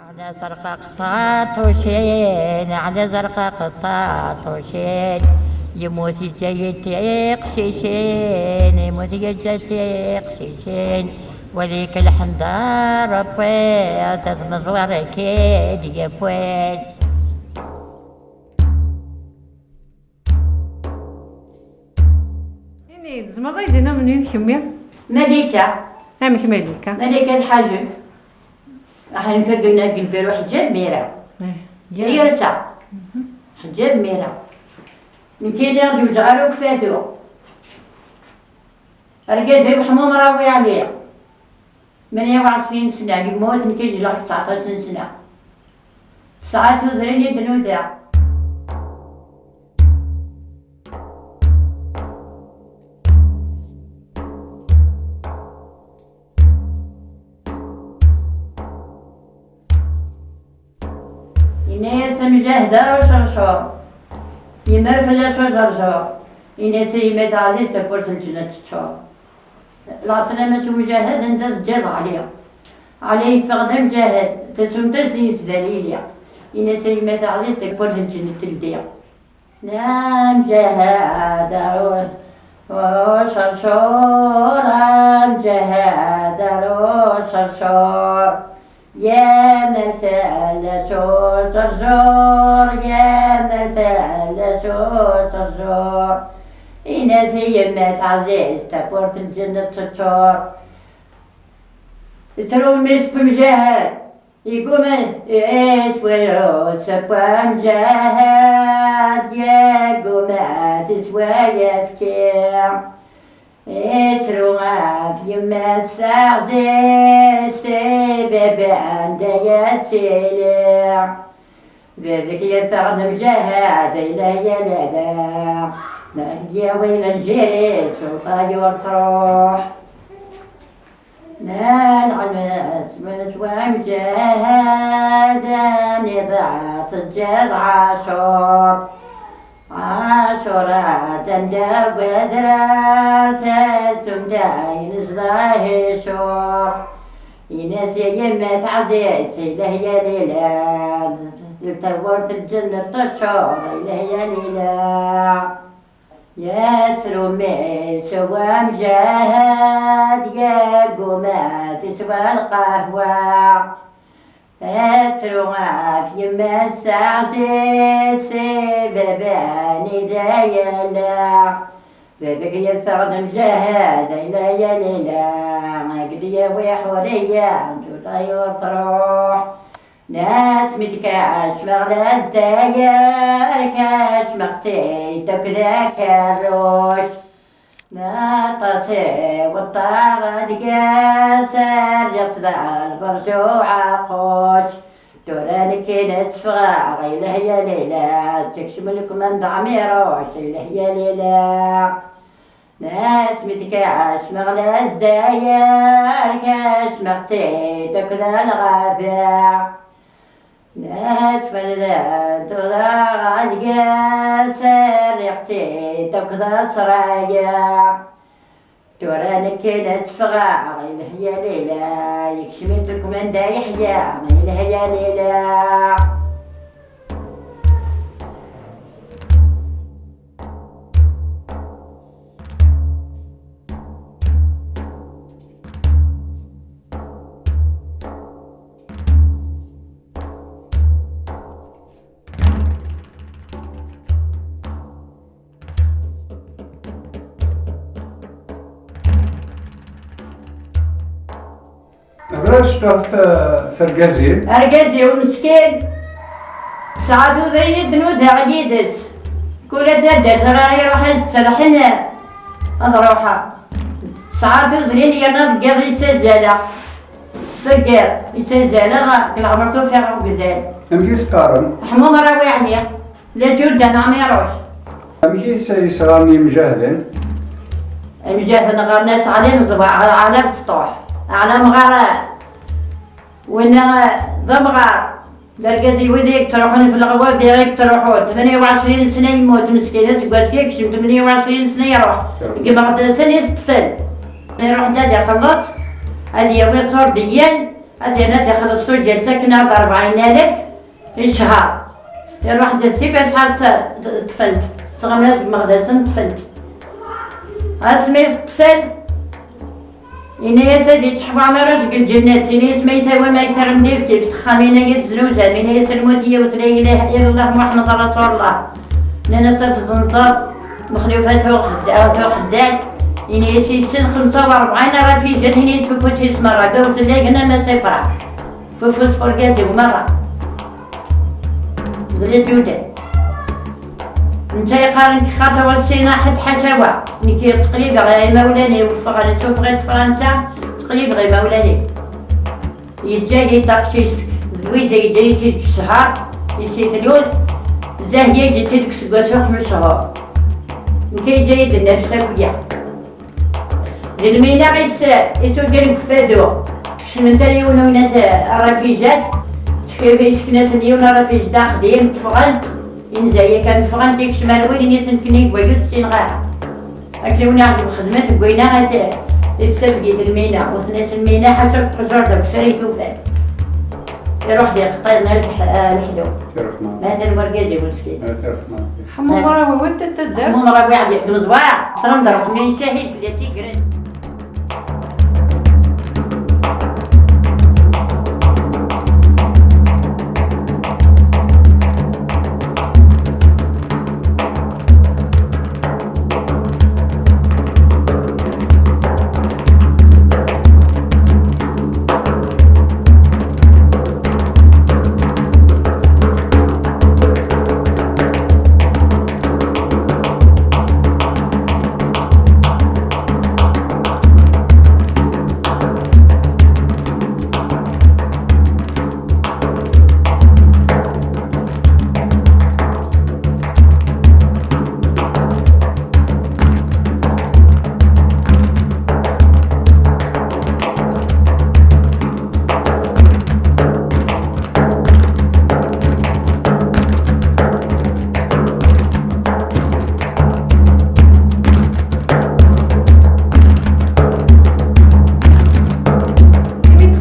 على زرقاء قطاطوشين، على زرقاء قطاطوشين، يموت الجيد قشيشين، يموت الجيد قشيشين، وليك الحنظر ربي تتمزور كيد يا بويل. يعني زعما غايدينا منين كمية؟ ملكة هامك ملكة. ملكة الحاجب احنا كنا نقلبوا حجاب ميرا يرسع حجاب ميرا نتيجة جوج غارو كفاتو رجال محموم راوي عليه 28 سنة يموت نكيج له 19 سنة ساعات وذرين يدنو دا إناس مجاهدة وشرشور يمر فلا شرشور إناس يمت عزيز تبورت الجنة تشور العطلمة مجاهد انت تجاد عليه فقد مجاهد تسوم تسنيس دليليا إناس يمت عزيز تبورت الجنة تلديا نام جهاد وشرشور جهاد وشرشور يا مثال شرشور يا مثال شرشور إناس يمت عزيز تبورت الجنة تشور تروميش بمجاهد يقوم إيش ويروس بمجاهد يقوم تسوى يفكير تروغا في يما سعزيز بابا عندها تسيلي بابك يفقد مجاهد إلا يا لالا نهدي ويل نجري سلطاني والفروح نال عمس ومجاهد نضعت الجد عاشورة تندب ودرات سمداين صداه شور يناس يمت عزيز إله يا ليلى تورت الجنة تشور إله يا ليلى يا ترومي سوى مجاهد يا قومات سوى القهوة تروغا في يما السعزيز باباني دايلا بابك يفقد مجاهد إلا يا ليلى قدية وحورية طيور تروح ناس متكاش مغلاز داير كاش مختي تكذاك الروش ما طاسي والطاغة دقاسر يقصد البرشو عاقوش توراني كينت فغا غيله يا ليلى تكشم لكم من ضعميروش إله يا ليلى ناس متكاش مغلاز داير كاش مختي تكذا الغابة ناس فلذات ولا قاسر يختي تكذا سرايا توراني كينت فغا غيله يا ليلى يكشميت لكم من دا يحيا غيله يا ليلى درجته في الرقازيل ومسكين ساعات وذري يدنودها عجيدت كل تدر غير يروح تسرحنا أضروحها ساعات وذري ينض قضي يتسجل فقر يتسجل كل عمرتو فيها وقزال أمكيس قارن حموم راوي عليه لا جودة نعم يروش أمكيس يسراني مجاهدين المجاهد نغار ناس عليه نصبع على بسطوح على مغارات وانا ضمغار لرقدي وديك تروحون في الغواب بيغيك تروحون 28 سنة يموت مسكين اسقوات كيكشم 28 سنة يروح كما قد سنة يستفل يروح دادي خلص هادي يوي صور ديال هادي أنا داخل السوق ساكنة ب40,000 في الشهر. يروح دزتي بس حتى طفلت صغمنا المغدسة طفلت. اسمي طفل إني تدي تحب على رزق الجنة إني سميتها وما يترمني في تخامينا يتزنوزها من يسلموتي ولا إله إلا الله محمد رسول الله. لأنا تتزنطر مخلوفات وخدات إني يسي سن 45 راه في جنيني تفوت اسمها راه قلت لي أنا ما سافرة فوت فرقاتي ومرة دريت جودة نتا يقارنك خاطر والسينا حد حشوة نكي تقريب غير مولاني وفق على سوف غير فرنسا تقريب غير مولاني يتجاي يتقشيشتك زويزة يجي تيدك الشهر يسيتلول زاهية يجي تيدك سقوسة 5 شهور نكي جاي يدنا فساكويا المينا يسو ديال كفادو من داري ونونات رافيجات شكيفي سكنات اليوم رافيج داخلين فغنت إنزايا كان فغنت ديك شمال وين يسنكني بويوت سينغار أكلي ونعرف بخدمات بوينا غاد استفقيت المينا وثناس المينا حسب قجر داك سري توفان يروح ديال قطينا الحلو مثلا ورقازي مسكين حمو مراوي وانت تدار حمو مراوي عاد يخدم زوايا ترى ندرك منين شاهد في الياسي كريت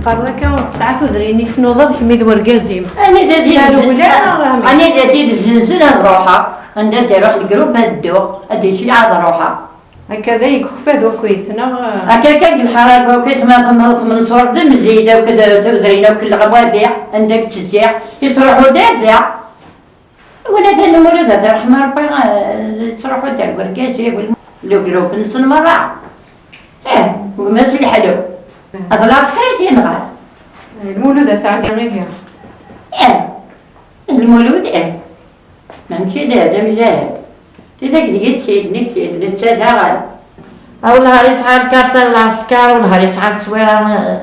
قرر كان 39 في نوضة كميد ورقازيم أنا داتي سالولا رامي أنا داتي الزنزلة روحها عندها تروح الجروب هدو هدي شي عاد روحها هكذا يكفى كويسنا هكاكا الحركة وكيت ما تنهض من صور دم زيدة وكذا تودرينا وكل غوابيع عندك تسيع يتروحوا دابع ولا تنمولد هذا رحمة ربي تروحوا دار ورقازي لو جروب نصن مرة وماس الحلو هذا العسكري ينغال المولودة ساعتين غير المولود ما مشي هذا مجاهد تذاك ديك سيدني اللي تسادها او نهار يسعى كارتا العسكر ونهار يسعى تصويره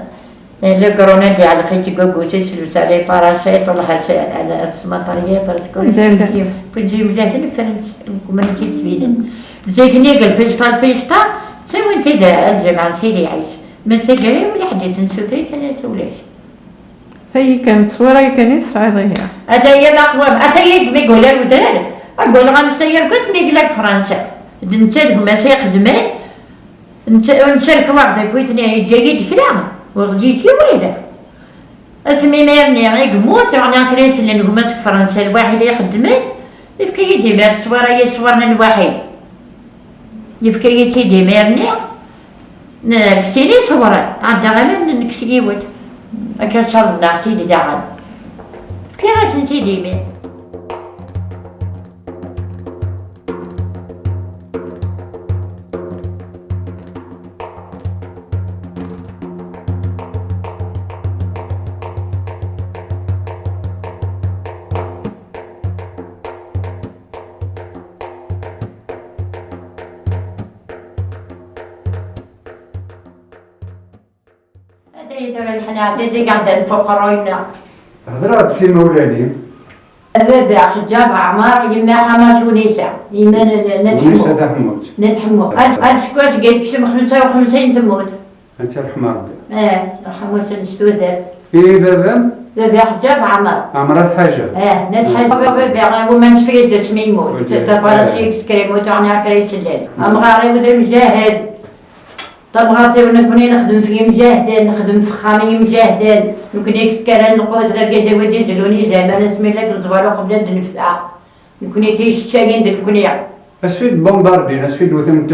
لي كورونيل على خيتي كوكوسي سلبس عليه باراشيت ولا على السمطريات ولا كنتي مجاهد فرنسا كما نجي تسويدن تزيكني قال فيستا فيستا سوي انت الجماعه سيدي عايش ما تسجلي ولا حد تنسوتي كان سولاش ثي كانت صورة كانت صعيدة أتايا الأقوام أتايا ميقول له دراري أقول لهم سير كنت ميقلك فرنسا نتسلك ما سيخدمي نسلك واحدة كويتني جيد كلام وغديتي ويله اسمي ميرني غير موت وانا كريت اللي نقومتك فرنسا الواحد يخدمي يفكي يدي مير صورة يصورنا الواحد يفكي يدي ميرني نكسيني صورة عاد غير نكسي ود أكل شر نعطي دعان كي غاش نتي ديمي نحن عديدي قاعدة الفقراء هضرات في مولاني بابا حجاب عمار يما حماس ونيسا يما ونيسا نتحمو أسكوت قلت شم 55 تموت أنت رحمة ربي رحمة سنستوذر في بابا حجاب عمار عمرات حاجة نتحمو بابا وما نشفيد اسمي يموت تبارا سيكس كريموت عني عكري سلال أم غاري مدري مجاهد طبغاتي ونكوني نخدم في مجاهدين، نخدم في خاني مجاهدين، نكوني كسكران القوة درجة ودي زلوني زعما نسمي لك الزوارو قبل الدنفع، نكوني تيشتاقين نكوني. اسفيد بومباردين اسفيد وثمت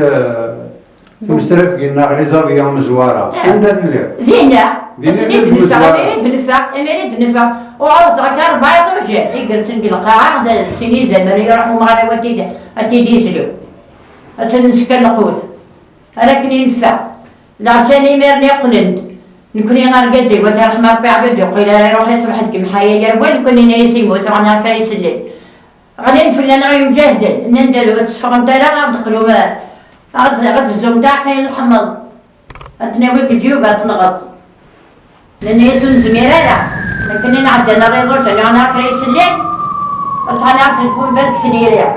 تمسرف قلنا غليزة يوم زوارة عندها تلير زينة دينا أميري دنفع وعرض كان بايض وجه يجلس القاعة هذا سنين زمان يروحوا مغاربة أتيدي يسلو أسن نسكن القوت ولكن ينفع لعشان يميرني قلند نكوني غارقتي وترح ما بعبد يقول لا يروح يصبح كم حيا يربون نكوني نيسيمو طبعا كان يسلل غادي نفل أنا مجاهدة نندلو تسفغن تالا غادقلو غاد الزوم تاع خير الحمض أتناوي بالجيوب أتنغط لأن يسون زميرة لا لكن نعدي أنا ريضوش اللي أنا كري يسلل وطلعت الكون بارك سنيريا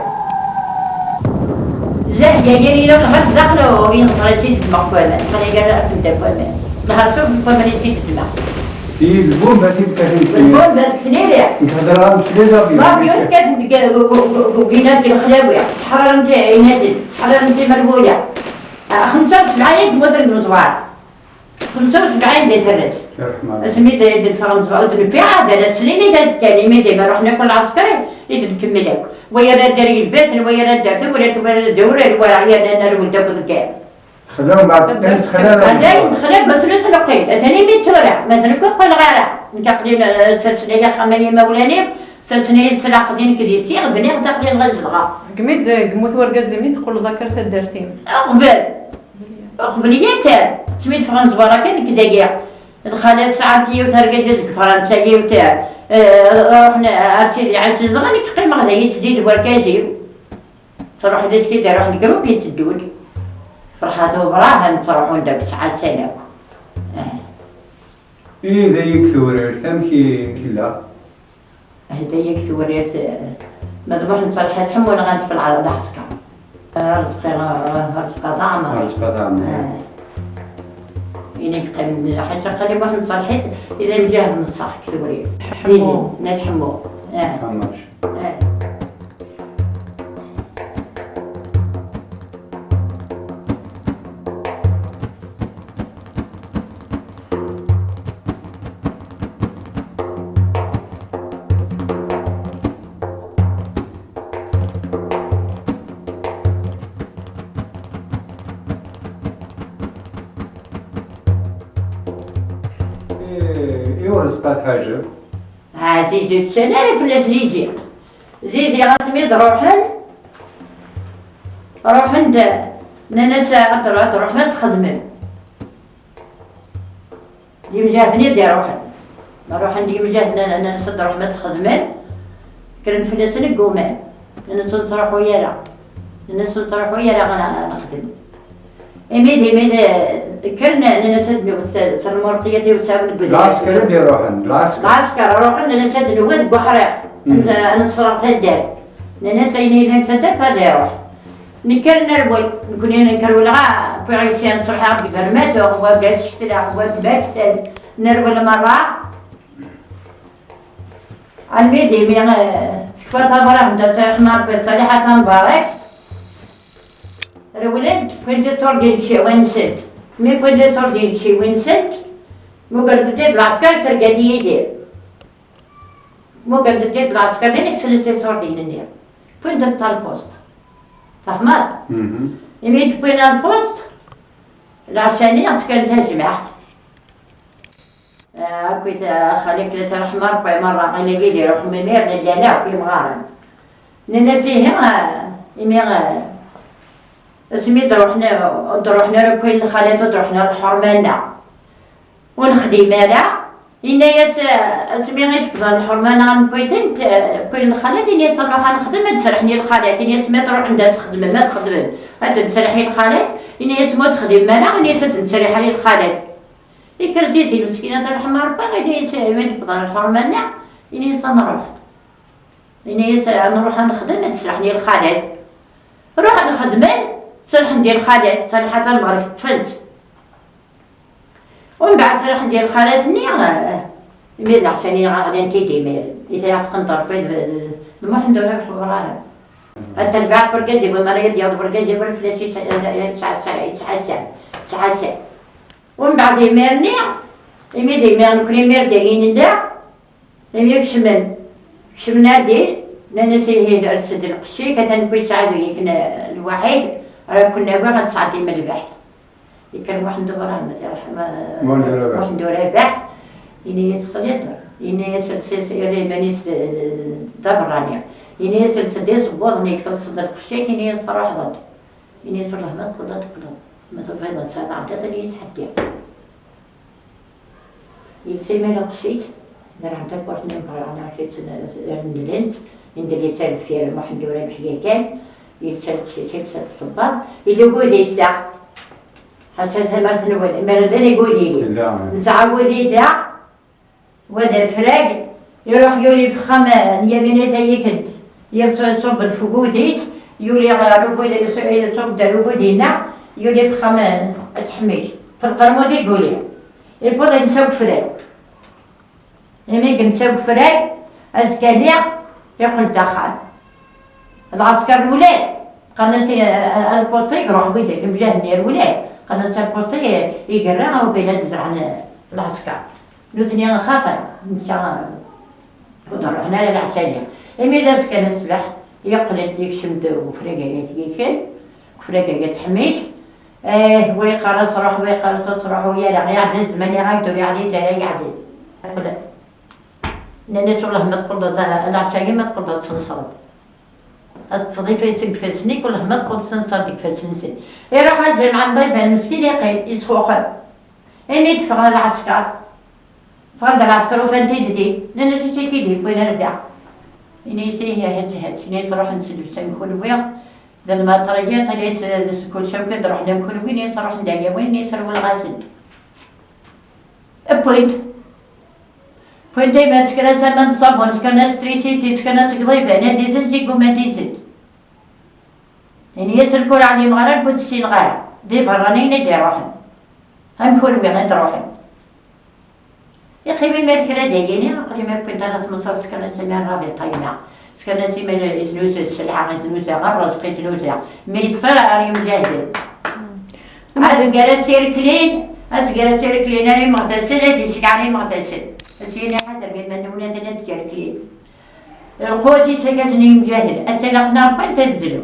زاهية يلي لو الخلص دخلوا وينصر تيت المقومة خلي قال أسم تقومة ظهر شوف القومة اللي تيت الماء في البومبا تبقى الكون بارك سنيريا نهضرها مش ليزا ما بيوس كانت بينات الخلاوية تحرر انت ينادل تحرر انت مربولة 75 تموت المزوار 75 ديال الرز اسمي ديال الفرنس بعود في عادة السنين دازت كلمة ديما روح ناكل العسكري يد نكمل هاك ويا راه داري البيت ويا راه دارت ولا الدورة ولا عيال انا ولد ذاك خلاهم بعد الناس خلاهم هذا دخلت بس لا تلقي ثاني بيت شورع مثلا كل غاره نتقلي سلسله خميه مولاني سلسله سلاق دين كدي سيغ بني تقلي الغزلغه قميد قموت ورقة زميد تقول ذكرت الدرتين قبليات سميت فرنسا بركة كداكيع الخالات ساعتي وترقى جزك فرنساية وتاع رحنا عرفتي عرفتي زغاني قيمة غدا يتزيد وركاجي تروح ديك كي تروح الجروب يتدود فرحاته براها نروحون داك ساعات سنة إذا يكثر ثمكي كلا هدا يكثر مذبوح نصلحات حمونا غانت في العرض حسكا رزقا طعمة رزقا طعمة إنك قم حاجة قريبة نصلحات إذا مجاهد نصح كثوري حمو نتحمو حماش رزقات حاجة زيزي تسالي فلا زيزي غتميد روحن نانا ساعة تروح ما تخدمن دي مجاهدني دي روحن دي مجاهدنا انا نصد روح ما تخدمن كرن فلاسن قومان انا صد تروح ويالا نخدم إميد كرنا نسدني سلمورتيتي وساون البداية. العسكر دي العسكر روحن نسدني ود بحريق. أنا صرت هدار. نسيني نسدك هذا يروح. نكرنا البول نكون نكروا لها في عيسان صلحة بفرمات وقاعد تشتري وقاعد باكسل نرول مرة. الميدي مين فترة برا من تسمع بصالحة كان بارك. الولد كنت صار شيء وينسد مي كنت صار شيء وينسد مو قد تدير العسكر ترقدي يدير مو قد تدير العسكر دينك سلسلة صار دينني كنت بتاع البوست فهمت؟ يميت بين البوست العشانية كانت جمعت كنت خليك لترح مرة أنا قيدي روح ممير لليانا في مغارن ننسيها يميغ سميت روحنا لكل الخالات روحنا للحرمانة ونخدمانا إنا ياس سميت كذا الحرمانة غنبويتن كل الخالات إني تصنعها نخدم تسرحني الخالات إني سميت روح عندها تخدم ما تخدم هاد تسرحي الخالات إني ياس ما تخدم مانا إني تسرح لي الخالات كرتيتي مسكينة الحمار باغي إني سميت كذا الحرمانة إني تصنعها إني ياس نروح نخدم تسرحني الخالات روح نخدم سرح ندير الخالات صالحة المغرب تفلت ومن بعد سرح ندير الخالات ني مير عشان غادي نتيدي مير إذا يعتقن بيت ما ندورها بحوراها حتى البعض بركازي وما راه يدي بركازي برفلاشي ساعة ومن بعد يمرني يميد يمرن كل يمر داين دا كشمنا دي لأن هي أرسد القشي كان كل ساعة يكنا الواحد راه كنا باغا تصعدي من البحث كان واحد دورة مثلا واحد دورة بحث إني يصليت إني سلسلة يريبانيس دبرانيا إني سلسلة بوضني كتر صدر القشي إني الصراحة ضد إني صلى ما تقدر ما تفيض ساعة عدد يسحدي يسمى القشي دار عندك واحد نمبر أنا عشرين سنة ندلنت ندلي تالف فيها واحد دورة بحية كان يتسلق شي سلسلة الصباط اللي قولي يتسع حتى ثمرت الأول مرضين يقولي نسعى قولي دا ودا فراق يروح يولي في خمان يمينة يكد يصب الفقوديت يولي على قولي يصب دا قولينا يولي في خمان تحميش في القرمودي يقولي يبغى نسوق فراق يميك نسوق فراق أزكاليع يقول دخل العسكر الولاد قناة البوطي يروح بيدك مجهني الولاد قناة البوطي يقرا وبيلا تزرع العسكر لوثني خاطر مشى قدر هنا للعشانية إذا كان الصباح يقلد يكشم وفريقة يكل وفريقة تحميش ويقرص روح ويقرص تروح ويا يعدز من يقدر يعدز يعدز يقول الناس والله ما تقول العشاء ما تقول تصنصرت تفضي في فاسني كله ما تقول تصنصر ديك فاسني يروح الجمع عند ضيبه المسكين يقيل يسخوخن إني يدفع على العسكر فقد العسكر وفين تيدي لأن شي كيدي وين نرجع إني سيه هات إني صراحة نسد بسام كل ويا ذا المطريات اللي كل شوكة نروح نام كل وين يصرح ندايا وين يصير والغاسل بوينت ما تسكن ثمن صابون سكن ستريسيتي سكن قضيبة أنا ديزن تيكو ما ديزن يعني يسر كل علي مغرب كنت سين غارب دي برانين دي روحن هم كل وين روحن يقيمي مركرة ديجيني أقلي مركرة درس مصر سكن سمين رابي طينا سكن سمين إزنوس السلعة إزنوس غرز قيزنوس ما يطفر أريم جاهل أسقرت سير كلين أنا مغتسلة تشكعني مغتسل سيني حتى بما نونا ثلاث كلين القوتي تكتني مجاهل أتلقنا بوين تزدلو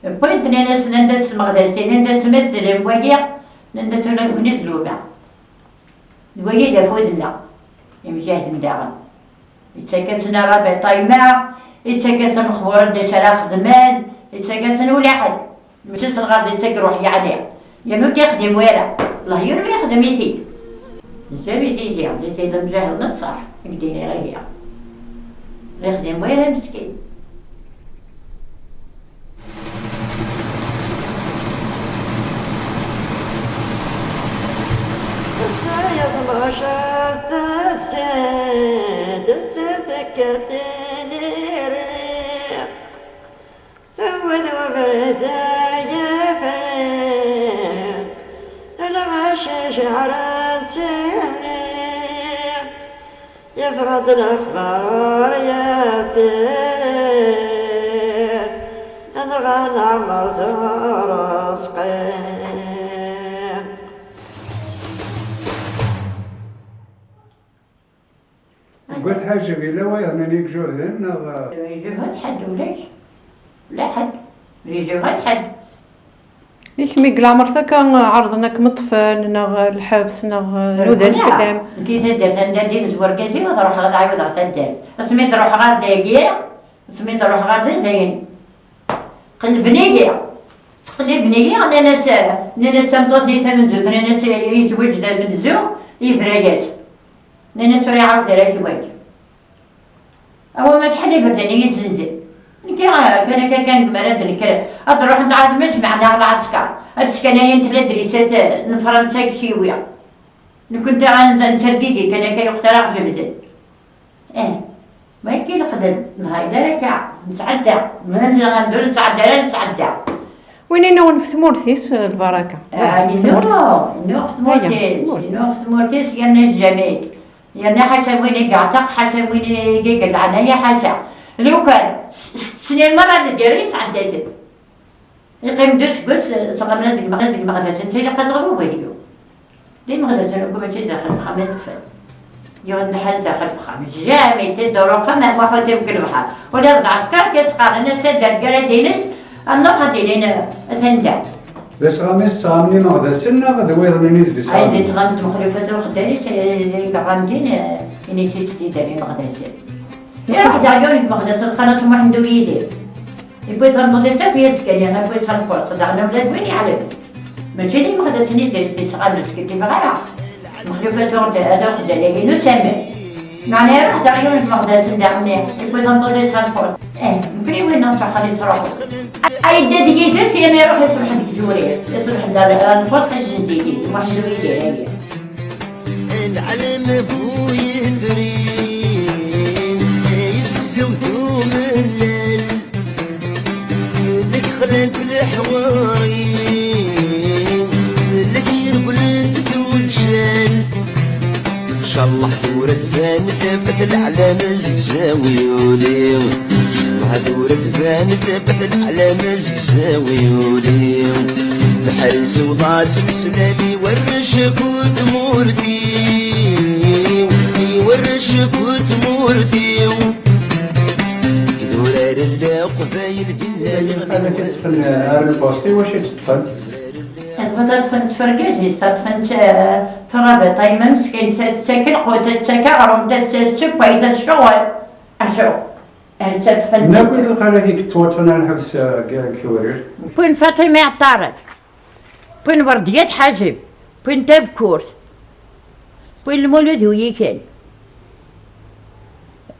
بوين تنينس نندس مغتسل نندس مثل وقيع نندس نزلو بعض الوجيدة فوزنا يمجاهد داغن يتسكتنا ربع طيمة يتسكتنا خبور دا شرا خدمان يتسكتنا ولا حد مشيت الغرض يتسكروح يعني ينو تخدم ولا الله ينو يخدم يتي نسوي يتي المجاهد نصح يقديني غير يخدم ولا مسكين بشرت السيد تذكرتني ريح ثود وبردا يفرح العشا شعرت سريح يفرض الأخبار يبدير أذغن عمر رزقي قلت حاجة بلا ويهنني جهدنا يجيبها حد وليش لا حد يجيبها حد إيش ميقل عمرتك كان عرضنا كمطفل نغ الحبس نغ نوذن الفيلم كي تدرس ندير زوركازي وتروح غدا عيود على تدرس اسمي تروح غير داقية اسمي تروح غير زين قلبني تقلبني انا سمطتني ثمن زوج انا يتوجد من الزو يبرقات لأن سوري عاود على زواج أول ما شحال يبردني يزنزل كان مراد الكرا أتروح نتعاد مجمع على العسكر أتسكنين ثلاث دريسات لفرنسا كشيوية كنت نسرديدي كان يخترع جبدل ما يمكن نخدم نهايدا ركع نسعدى ننزل غندور نسعدى وين نون في ثمورتيس البركة نوف ثمورتيس كان الجميل يعني حتى وين قاعتق حتى وين قيقل عنايا حتى لو كان سنين مرة ندير يسعدت يقيم دوس قلت صغرنا ديك مغداة انت اللي خدغوا بيديو دين مغداة انا كما تجي داخل خمس طفل يوم الحال داخل خمس جامي تدورو خمس واحد يمكن بحال ولا العسكر كيتسقى الناس دار كراتينس النوحة ديالنا تندع بس غامس صامني مغدا سنة غدا ويرني زدي هاي صامني تغمد مخلفته وخداني اللي غامدين اني تيتي داري مغداة يا راح دايون مغداة القناة ما عنده يدي يبغي تنضي حتى في يدك انا بغيت تنفر صدقنا ولاد وين يعلم ماشي ديما خداتني دير صغار كيف غير مخلوفات هذا خدا لي نسمع معناها روح دايون المغداة ندعمني يبغي تنضي تنفر مكري وين نصح خلي يصرحوا اي دادي جيتي انا روح يصلح ديك الجوريه يصلح الفرصه الجديدة واحد يدير هي العلم فوق يثرين يسبسو ثوم الليل لك خلق الحوارين لك يرقل تقول شال ان شاء الله ثورة فان ثبت الاعلام زكزاوي وليو ان شاء الله ثورة فان ثبت الاعلام زكزاوي وليو الحرس وضاسك سلامي ورشك وتموردي ورشك وتموردي كذورار اللي قبايل أنا كنتفن البوستي واش يتطفل تبغى تدخل تفرقاجي تدخل ترابط أيمن مسكين تتسكر قوة تتسكر غرم تتسكر بايزة الشغل أشوف تدخل ناكل الخالة هيك توتفن على الحبس كثورير بين فاطمة عطارد بين ورديات حاجب بين تاب كورس بين المولد ويكل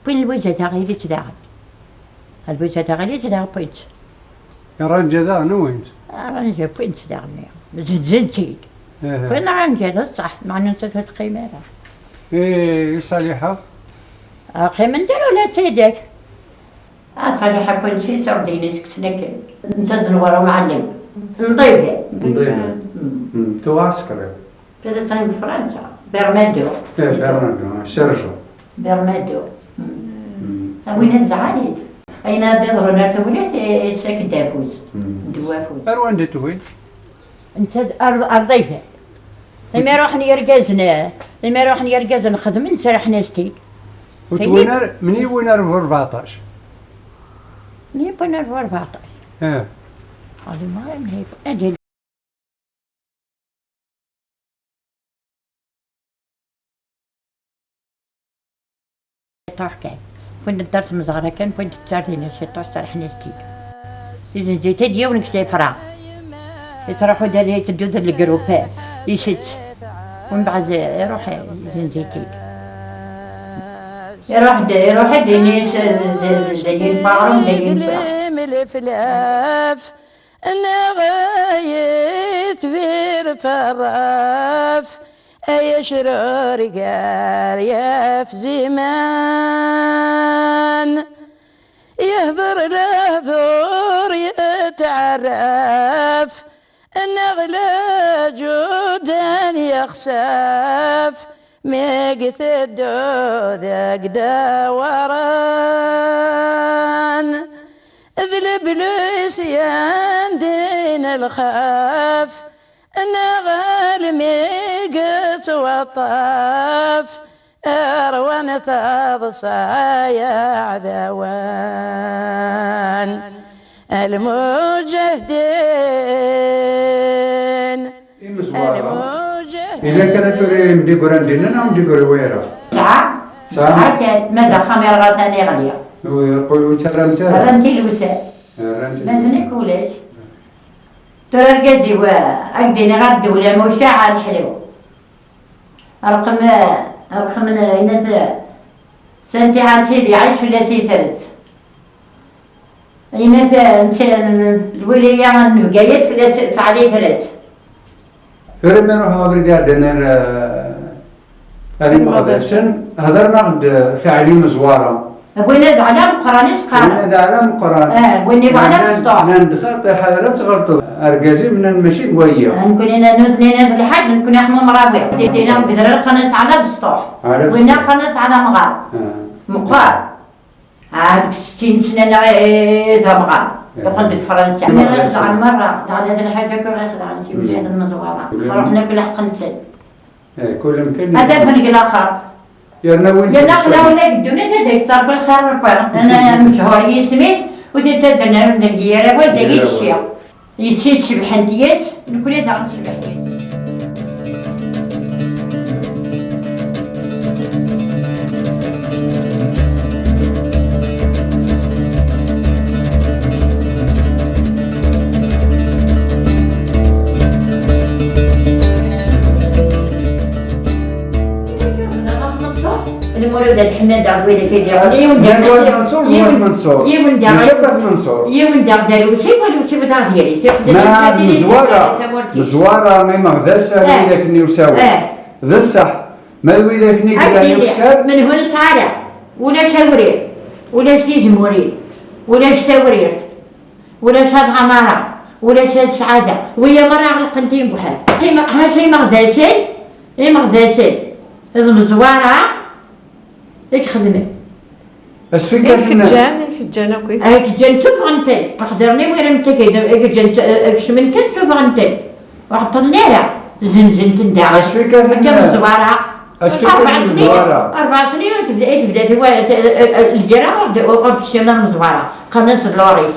بين الوجه تغيري تداعب الوجه تغيري تداعب بينت الرنجة ذا نوينت رانجا بينت تداعبني زنتيد بين رانجا ذا صح مع ننسى قيمة ايه صالحة قيمة ندير ولا تيدك صالحة بينت شي سرديني سكسنك نسد نورا معلم نضيفها نضيفها تو عسكري كذا تاني بفرنسا برمادو ايه برنامج سيرجو برمادو وين زعلت أين دهر نرتولت ساكن دافوز دوافوز أروان دتوين أنت أرضيفها لما يروح يرجزنا لما يروح يرجزنا خدم نسرح نستي وتوينر مني وينر 14 نيبنا 14 ايه هذه ما نهيب أجل طاحكان كنت الدرس مصغرة كان كنت تساعدني شطوح سرح نستي إذا جيت اليوم نكسي فرع يتروحوا داري تدود الجروبات يشت ومن بعد يروح زنزيتي يروح ديني دين فارم دين الفلاف انا غايت بير فراف اي شرور قال يا في زمان يهضر له ذور يتعرف نغلى جودان يخسف ميقت الدوذق دوران ذلب لسيان دين الخاف نغال ميقت وطاف أروان ثاض صايع ذوان المجاهدين إذا كانت تريد مديقور عندنا أو مديقور ويرا ساعة ماذا خمير غتاني غالية ويقولوا ترمتها رمتي الوساء مازنك ولاش ترقزي وأقدني غد ولا مشاعة الحلو رقم سنتي عاد سيدي عايش ولا سيثرت الولاية نبقايت ولا فعلي ثلاث فرما نروح أبرد دنر هذه مغدسن هذا نقد فعلي مزوارة بوينا علام قرانيش قران بوينا علام قران بوينا علام سطوح ندخل حضرات غلطوا أرجازي من المشي ويا نكون أنا نوزني نازل الحاج نكون إحنا مرابع دينا بذر الخنس على السطوح وينا خنس على مغار مقار هذيك 60 سنة ذا مغار يقول لك فرنسا أنا غير عن مرة قاعد هذا الحاجة كل غير عن شي مجاهد المزوارة رحنا كل حق نسل كل مكان هذا فرق الآخر يا نوين يا نقلا ولا بدون هذا ضرب الخير أنا مشهور يسميت وتتدنا من الجيرة ولا يشيا يشيل شبحنتيات نقول هذا شبحنتيات المولود الحماد عبويلي في ديالي يا منصور منصور شبه منصور يوندع داروشي ولوشي بتاع ديالي ما مزوارة ما مغدسة ويلك نيوساوي ذا الصح ما ويلك نيقلا يوساوي من هنا تعالى ولا شاورير ولا شي جمهوري ولا شاورير ولا شاد عمارة ولا شاد سعادة ويا مرة على القنتين بحال ها شي مغدسي مغدسي هذا مزوارة هيك خدمة. اسفيك كجان كويس. كجان شوف أنت أحضرني وين أنت كذا كجان إيش من كذا شوف أنت وحط الليلة زنزن تندع. اسفيك كم زوارة. اسفيك زوارة. 4 سنين تبدأ هو الجرا وأوكسيونال مزوارة خلنا نسلوري.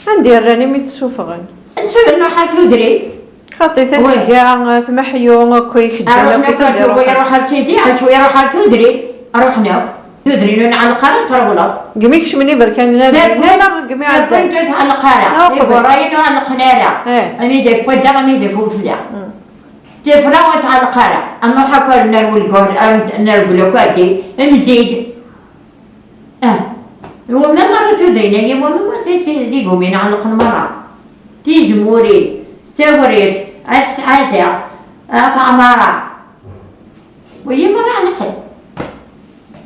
عندي الراني متسوفغن. نسوي إنه حرف يدري. خاطي تسجع ثمحيو كويس جانا كذا ويروح السيدي شوي يروح تدري أروحنا تدري لأن على القارة ترى ولا قميكش مني بركان لا قمي عاد كنت على القارة وراينا على القنارة أميدك ودا أميدك وفلا تفراوت على القارة أنا حكوا لنا والقول نقول كوادي نزيد وما مرة تدري وما تيجي يقومين على القنارة تيجي موري توريت السعادة عمارة وهي مرة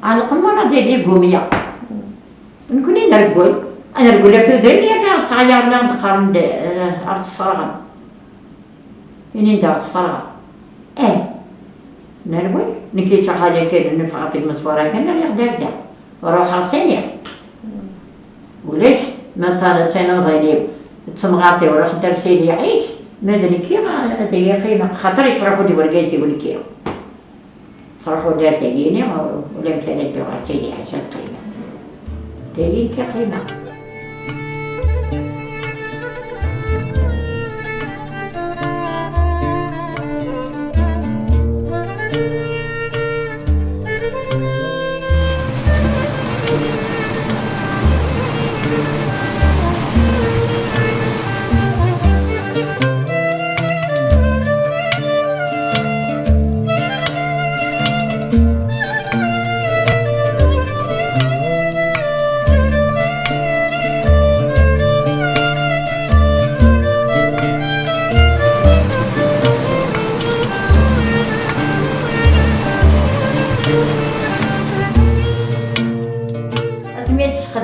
على مرة ديالي قومية نكون أنا نقول لك تدري أنا تغيرنا بقرن على الصراغة فين ندار الصراغة نقول نكيت حاجة كده نفعطي المصورة كنا نقدر وروح على ثانية وليش ما صارت سنة ضيليب تسمغاتي وروح درسي لي يعيش ماذا كيما هذه قيمة خاطر يطرحوا لي ورقاتي والكيو طرحوا دار تاقيني ولا كانت دعاء سيدي عشان قيمة تاقين كقيمة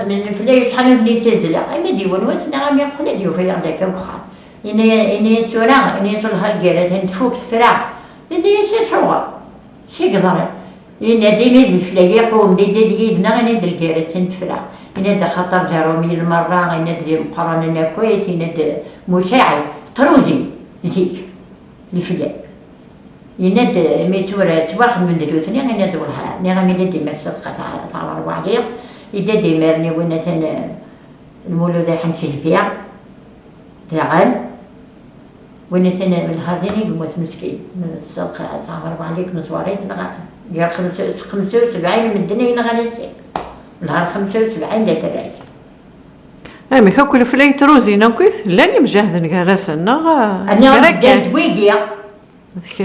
من الفلايش شحال من تزلا أما ديوان واتنا غام يقول ديو في عندك وخا إني سورا إني سولها الجيرة تنتفوك سفرا إني شي شغل شي قدر إني ديما الفلاي يقوم ديدنا غني در الجيرة تنتفرا إني دا خطر جارومي المرة إني دري مقارنة الكويت إني مشاعر تروزي زيك الفلاي إني ميتورا تواخد من دلوثني غني دولها ني غامي دي مسد قطع تعمر عليه إذا ديمرني وانا تن المولود حنشي البيع تعال وانا تن من هذيني قمت مسكين من السوق تعمر عليك نصواريت نغا يا 75 من الدنيا نغالسي نهار 75 لا تراجع مي كل فلاي تروزي نوكيث لاني مجهد نقرسنا انا كانت ويجيا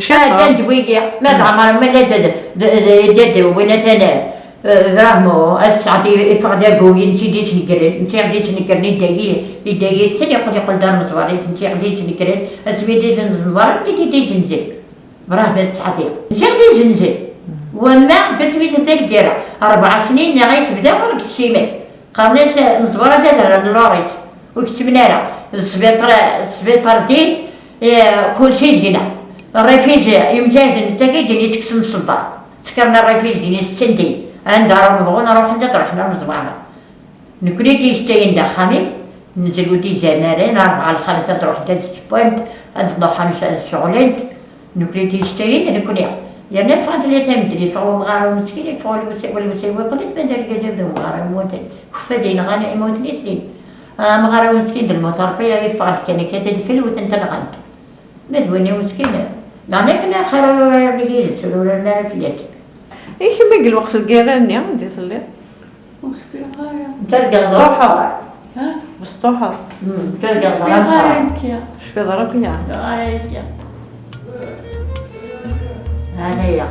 كانت ويجيا ما تعمر ما لا تد وانا تن راهمو الساعتي فقد قوي انت ديت نكرن انت غادي تنكرني دايي سني يقول دار مزواري انت غادي تنكرن اسمي ديت نزوار انت ديت تنزل راه الساعتي انت غادي تنزل وما بسمي تنكر 4 سنين لغايه تبدا ورك الشيمال قالناش مزواره دار لوريس وكتبنا لها السبيطار ديال كل شيء جينا الريفيج يوم جاهد انت كيدير يتكسم السلطان سكرنا الريفيج ديال 60 عند راه نبغوا نروح عند رحنا مزواره نكوني تيشتين دخامي نزلو دي زمارين 4 الخالة تروح دات سبوينت هاد نروح نشاد شغلين نكوني تيشتين نكوني يعني فقط اللي تمدري فهو مغارة مسكين يفعل والمسيب ويقول لك بدل كذا ذو مغارة موتني كفدين غانا يموتني سنين مغارة مسكين المطار فيها يفعل كان كتدفل وتنتلغنت مدوني مسكينة يعني كنا خير رجال سلولا لنا فلات كيما قال وقت الكيراني عندي صليت تلقى مسطوحة مسطوحة تلقى ضربها شبي ضرب يعني هذا هي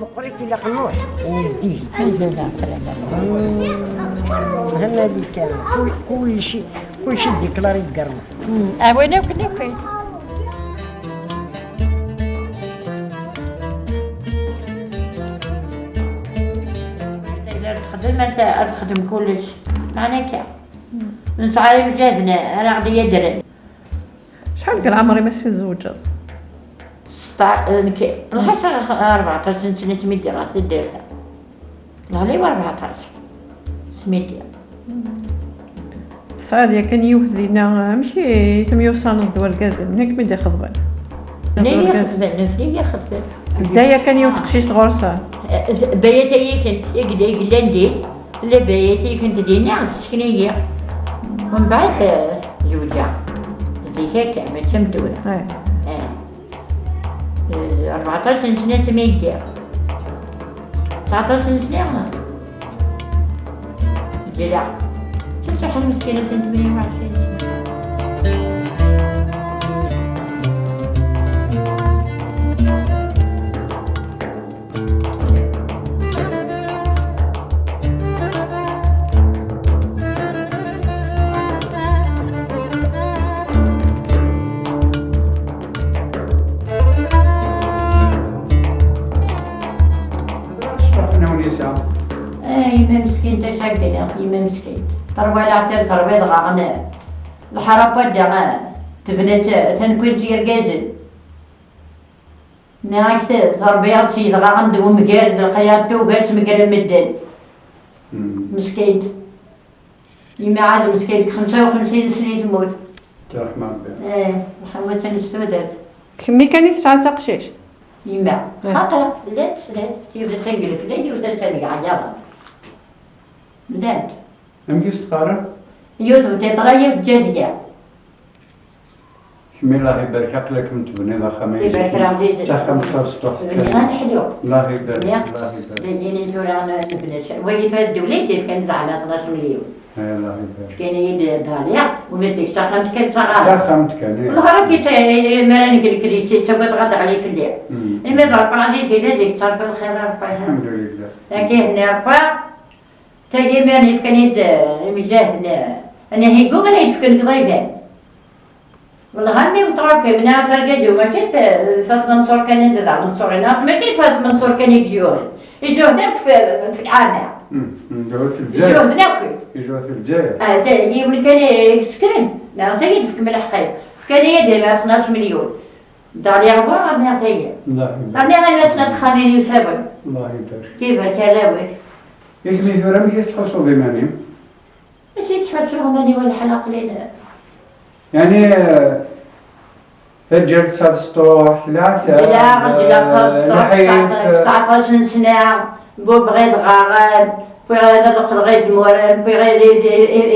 مقريتي لقنوح نزديه هنا اللي كان كل شيء ديكلاري تقرب وين كنا فين الخدمة انت الخدم كلش معناها كيف نسعى مجازنا انا غادي يدرن شحال قال عمري ما في الزوجات الحاجة 14 سنة سميتي غادي ديرها لي 14 سميتي السعادة كان يوثينا ماشي 800 دول كازل هناك من داخل خضبان ليه ياخذ بس بداية كان يوتقشيش غرسان بيتي كنت يقدر يقلندي اللي بيتي كنت ديني على السكنية ومن بعد زوجة زي هيك ما تمدونا 14 سنة سميتي 19 سنة جلع شفت حال مسكينة 28 سنة يما مسكين تشاكدين يما مسكين تربى العتاب تربى دغاغنا الحرب ودع تبنت تنكون تير جازل ناكس تربيات شي دغاغن دو مقارد الخياط توقات مقارد مدن مسكين يما عاد مسكين 55 سنة تموت ترحم ربي خمسة السودات كمي كانت تسعة تقشيش يما خاطر لا تسلات كيف تنقلب ليش وتنقع يلا بدات أمكيس تقارب؟ يوسف تطريف جزجة كمي الله يبارك لك من تبني ذا خميس يبارك رمزيز تخم تصطح ما تحلو الله يبارك يا الله يبارك ديني زوران نبلاش ويتودي وليدي كان زعما 12 مليون الله يبارك كان يد داليا وليدي سخنت كان صغار تخمت كان والله راكي مراني كريسي تبغى تغطى عليه في الليل إما ضرب عزيز إلى ديك طرف الخير ربي الحمد لله لكن نرفع تجي ماني فكان يد مجاهد أنا هيقوم أنا يدفكن قضيبان والله هالمي متوقع من أثر جديو ما كيف فات منصور كان يندع منصور الناس ما كيف فات منصور كان يجيوه داك في العامة يجوه في يجوه الجاي هناك يجوه في الجاي يقول كان يسكن لا تجد في كمل حقيقة كان يدي 12 مليون دار يعبر أبناء تيجي الله يبارك أبناء ما سنة خامين يسبب الله يبارك كيف الكلاوي يسمي ثورة مكيس تحصل بمانيم ماشي تحسوا ماني ولا حلق لنا يعني فجرت صار سطوح ثلاثة لا 19 سنة بو بغيت غاغان بو غير ناخذ غير الموران بو غير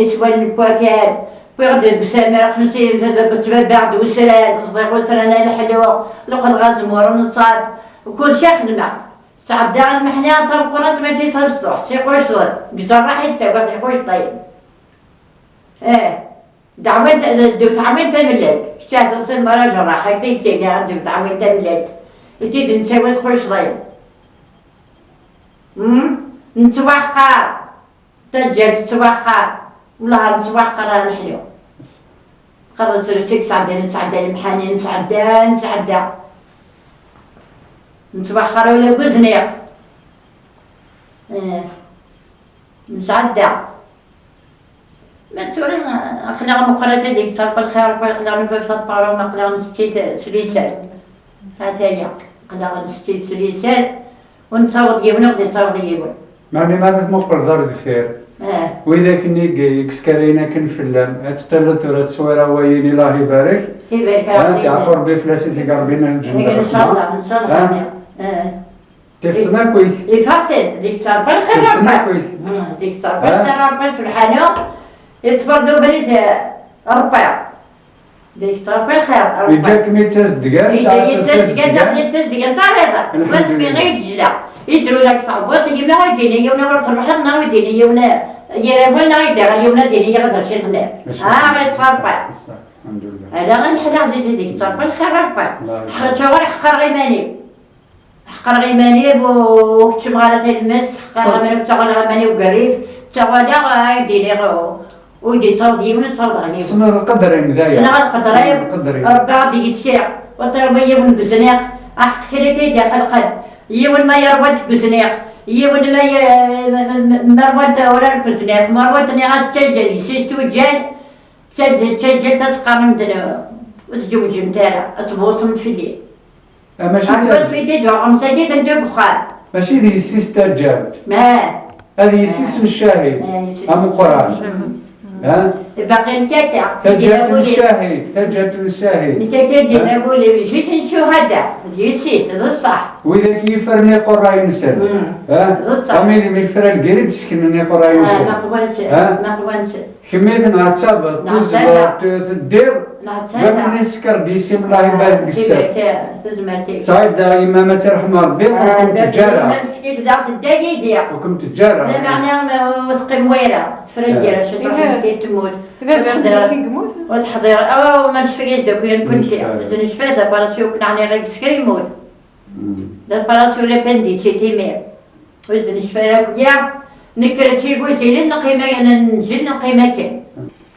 يسوى البواكار بو غير بسامر 50 بعد وسران صديق وسران الحلوة ناخذ غاز الموران نصاد وكل شيء خدمت ساعة داع المحنية طب قرنت ما تجي تصلح تيقوش ضل بجراح يتسوى تيقوش طيب دعوت تعملت بلاد كشات تصير مرة جراح هيك تيجي تعملت بلاد يتيد نسوي خوش ضيب نتوحقا تجي تتوحقا والله نتوحقا راه الحلو قررت سلوتك نسعدا المحاني نسعدا نتوحقا ولا بوزنيق مسعدة ما توري أخلاق مقرة ديك طرف الخير أخلاق نفس الطارون أخلاق نستيت سليسال هذا هي أخلاق نستيت سليسال ونصوت يبنا ودي تصوت يبنا معني ما تمقر دار الخير وإذا كني كسكرينا كنفلم أتستلت ولا تصوير ويني الله يبارك يبارك يعفر بفلاسة اللي قربينا الجنة إن شاء الله إن شاء الله تفتنا كويس يفصل ديك طرف الخير تفتنا كويس ديك طرف الخير ربي سبحانه يتفردوا بريد ربع ديك طرف الخير يجاك ميتاز دقال يتاز دقال داخل يتاز دقال طريقة بس بغير يتجلى يدرو لك صعبات يما غيديني يونا ورد الرحمة غيديني يونا يرابولنا غيدير يونا ديني يغدر شي خلاف غيتصربع الحمد لله هذا غنحلى ديك طرف الخير ربع شغل حقر غيماني حقر غيماني وكتم غالا المس حقر غيماني وتغل غيماني وقريف تغلا غيديني ودي تصوتي من تصوت سنة القدر مذايا سنة القدر ربع ديك الشيع وطيربية ونقزنيق أحق كريكي داخل القلب يون ما يربط بزنيق يون ما مربط ولا بزنيق مربط نغاس تجل سيستو جال تجل تسقى من دنا وتجوج نتاعها تبوصم في الليل ماشي بس بيتي دو غمسة انت بخار ماشي ذي سيس تجارت ما هذه سيس الشاهد أم القرآن ها باقي نتاتا تجارت الشاهد تجارت الشاهد نتاتا ديما نقول جيت الشهداء ديال هذا الصح وإذا كيفرني قرا ينسل ها أمي اللي يفر القريب سكنني قرا ينسل ما قبلش ما قبلش كمية نعتبر تزبط تدير قبل نسكر ديسم الله يبارك بالسر سعيد دائما ما ترحم ربي وكنت تجارة وكنت تجارة لا معناها وثقي مويرة فرنجيرة شكرا كي تموت وتحضير أو ما نشفى يدك وين كنت نشفى دا باراسيو كنا عني غير بسكر يموت دا باراسيو لابندي شي تيمير وزن نشفى يا نكرت شي قلت لي نقيمة نجل نقيمة كان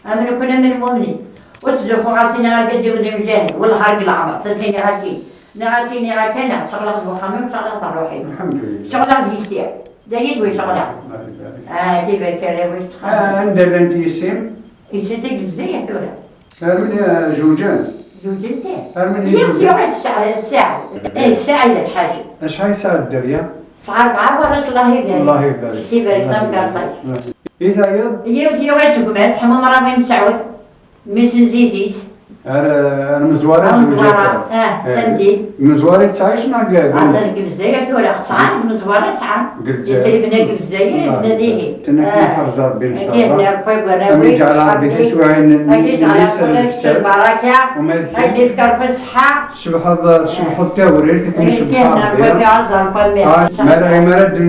أمن كنا من المؤمنين وتزوجوا عطينا قدي ودي مجاهد والله حرق العمر تزيني هاكي نعطيني هاكنا شغلة المحامي وشغلة الروحي الحمد لله شغلة ديسيا دايد وي شغلة كيف كان وي عندنا انت يسيم يسيتك الزية ثورة هرمني جوجان جوجنتين هرمني يمكن جوجان يوعد الساعة ايه الساعة إذا الحاجة اش هاي ساعة الدريا؟ ساعة 4 ورا الله يبارك الله يبارك يبارك سام كارطاي إذا يض يوعد شكمات حمام راه وين تعود ميسن زيزيز أنا مزوارة مزوارة تندي مزوارة تعيش مع قاعد عاد الجزائر ولا صعان مزوارة صعان يسيبنا الجزائر بناديه تنكي حرز ربي إن شاء الله أكيد ربي براوي أمي جعل ربي تسوعين أكيد على كل البركة أكيد كرب الصحة شبح التورير تكون شبح ربي عز ربي مرد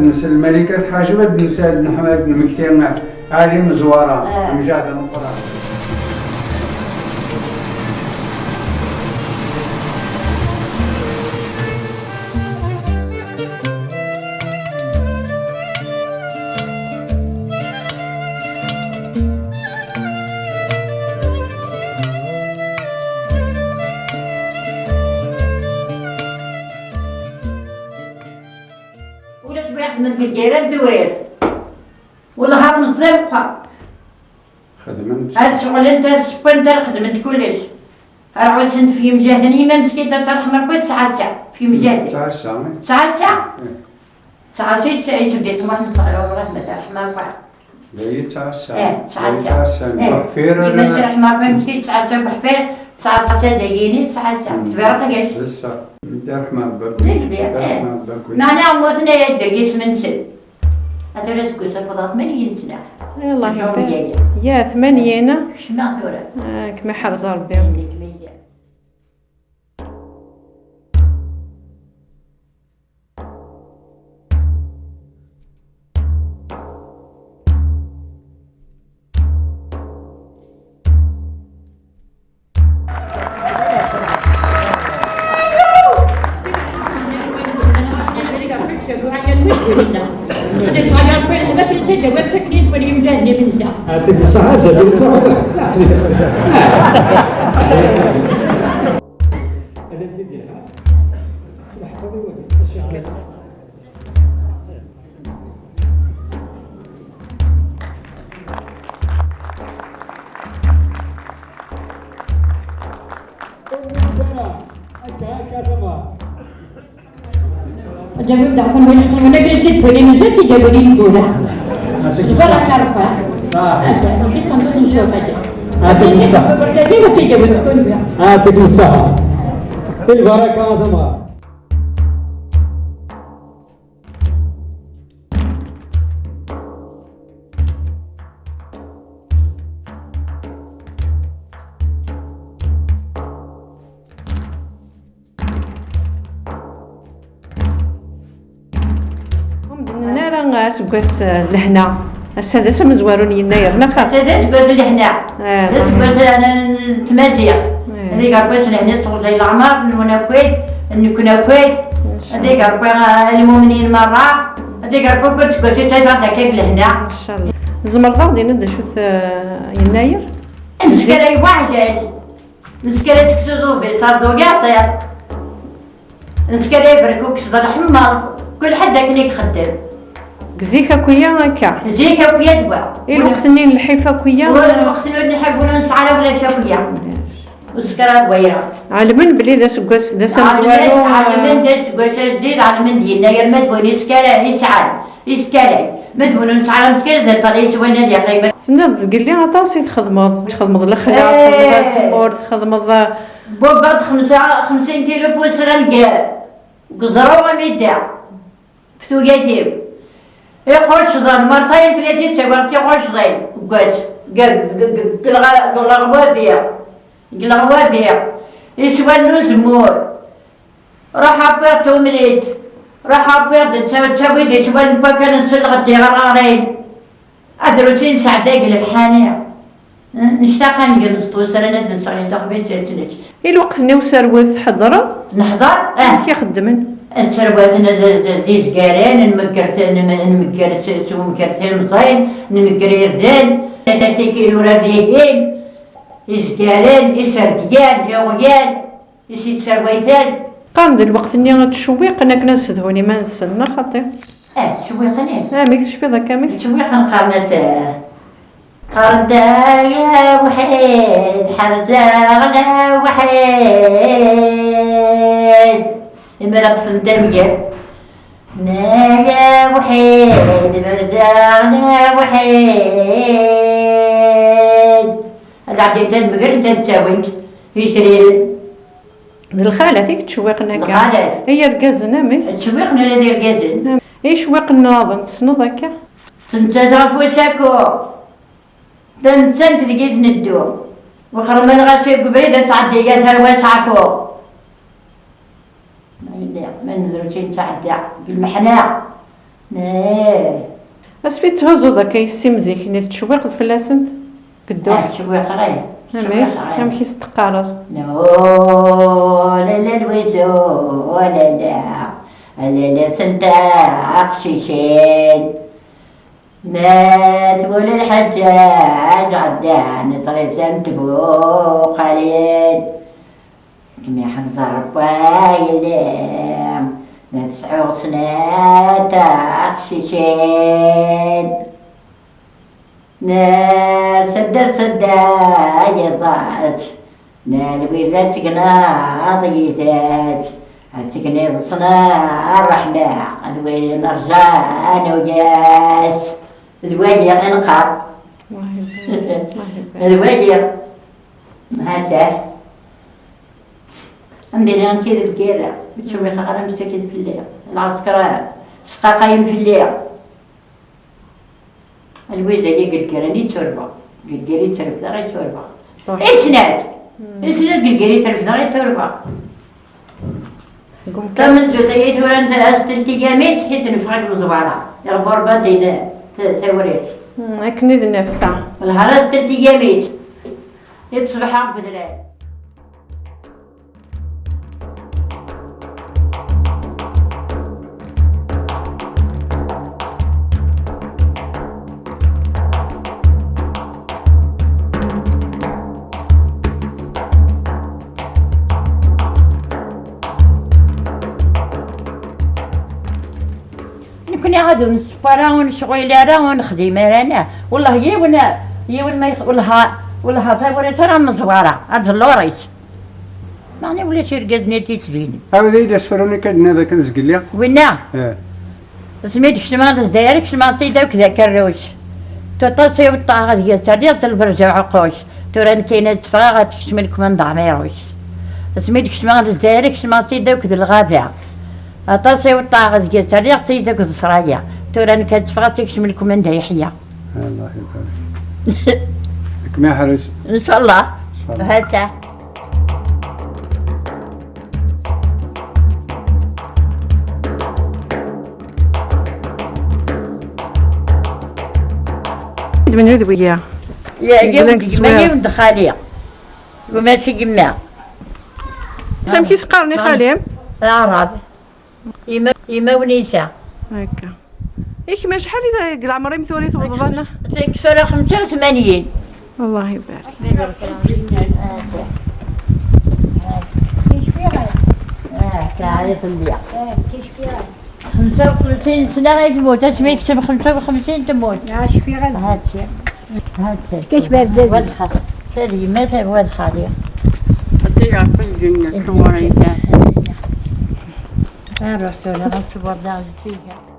نسل الملكة حاجبة نسل محمد بن مكثير عالي مزوارة أمي جعل القرآن من في الجيران دوريت والله من الزنقة خدمت هاد الشغل انت سبنت خدمت كلش راه سنت في مجاهدني ما مسكينة ترحم ربي 9 ساعة في مجاهد 9 ساعة 9 ساعة 9 ساعة تبديت ما نصير ورحمة رحمة ربي هي 9 ساعة 9 ساعة بحفير ماشي رحمة ربي مسكين 9 ساعة بحفير 9 ساعة دقيقة 9 ساعة تبارك ايش لسه رحمة ربك معناها موتنا يدريس من سن هذول سكوت فضات 80 سنة الله يبارك يا 80 شنو ثورة كما حرز ربي هاتي بصحة جديد تروح سلاح هذا بديها تروح تضيع شي جابوا دعكم وين يخسروا نقدر تدبري نزلت تدبري نقولها صغار كارفة صح كيف كنت نشوف يعطيك الصحة كيف تجيب تكون يعطيك الصحة بالبركة تمام راه سكواس لهنا هسا هذا مزوارون يناير ناخا هذا تقول لهنا تقول انا تمازيغ هذيك عرفت لهنا تغزي العمر من الكويت نكون الكويت هذيك عرفت المؤمنين مرة هذيك عرفت كنت تقول تايفا داكيك لهنا ان شاء الله زمرضا غادي نبدا شوف يناير مسكرة واحد مسكرة تكسدو بيصاردو كاع صير مسكرة يبركو كسدو الحماض كل حد كان يخدم كزيكا كويا هكا زيكا ويا دوا الوقت اللي الحيفا كويا الوقت اللي نحفوا نسعر ولا شاكويا وسكرات دويرة علمن بلي ذا سكواس ذا سمزوارو علمن ذا سكواس جديد علمن ديالنا غير ما تبوني سكرة يسعر يسكرة ما تبوني نسعر مسكرة ذا طريق سوينا ديال قيمة سناد زقلي عطاسي تخدمض تخدمض الخلاط تخدمض السمور تخدمض بوبا 50 كيلو بوسرة نلقى قزروة ميدا فتو يتيم يقول شضان مرتين ثلاثين سوارتي يقول شضين قلت قلغوا بيا يسوى النزمور راح أبيض تومريت راح أبيض تسوي دي سوى البكر نسلغ الدغرارين أدرسين سعداق البحانية نشتاق نجلس توسرنا تنساني تخبيت سيتنج الوقت نوسر وث حضرض نحضر كي خدمن الثرواتنا ذي زكارين نمكرتين مصين نمكرير زين تكيلو رديهين يزكارين يسرديان يغيان يسيد ثرويتان قام الوقت اللي تشويق انك ناس ذهوني ما نسلنا خاطر تشويقني ميك تشبي ذاك ميك تشويقن قرنت يا وحيد حرزاغنا وحيد إمرأة فندمية يا وحيد مرزاغنا وحيد هذا عديتان بقر انت تساوينك في سرير ذي الخالة فيك تشويقنا الخالة هي رقازنا ميك تشويقنا لدي رقازن اي شويقنا اظن تسنض هكا تنتظر وشاكو تنسنت لقيت ندو وخرمان غاشي قبريدة تعدي قال ثروات عفو ما ندروشين تعدى بالمحنة بس في تهزو ذاك يسمزيك ني تشويق فلاسنت قدوح تشويق غير هم كيس تقارض نو لا الويزو لا سنتاق شيشين ما تقول الحجاج عدان طريق سمتبو قليل كمي حنظر بايلام نسعو سنات أقشيشين نار سدا يضات نار بيزات تقنا ضيثات تقني ضصنا الرحمة ذوي نرجان وجاس ذوي غنقر ذوي هذا عندنا كذا الكيرة بتشوفي خقرة مستكد في الليل العسكرة سقاقين في الليل الويزة يقل كيراني تربة قلقري ترف داغي تربة إسناد قلقري ترف داغي تربة كم زوتيت ورانت أستلتي قاميت حيت نفخك مزبارة يغبر بدينا توريت هكني ذي نفسها الهرس استلتي قاميت يتصبح عقب دلال كنا عادو نسبارا ونشغيلارا ونخدم انا والله يون ما والله ثورة ترى مزوارة هاد اللوريس معني ولا شي رقازني تيتبين هذا إذا سفروني كدنا ذاك نزقليا وينا اه سميتك شمال الزدايرك شمال تيداك ذاك الروش تطاسي والطاغة ديال تريض البرجة عقوش توران كاينة تفاغة تكشملكم من ضعميروش سميتك شمال الزدايرك شمال تيداك ذا الغابة طاسي والطاغة ديال تريض تيداك ذا الصرايا توران كتفاغة تكشملكم من دايحية الله يبارك لك ما حرس ان شاء الله هاتا من ذويا يا جيب ما جيب دخالية وماشي جماع سام كي سقرني خالي العرب يما ونيسا هكا ياك ما شحال إذا العمر مثوري توضنا سنكسر 85 الله يبارك تعالي في البيع 55 سنة غير تموت اسمي يكسب 55 تموت شفي غير هاتشي هاتشي كاش بارد ولد خالي سيدي مثل ولد خالي تيجا في الجنة كماري نروح سولا غنصبر داغ تيجا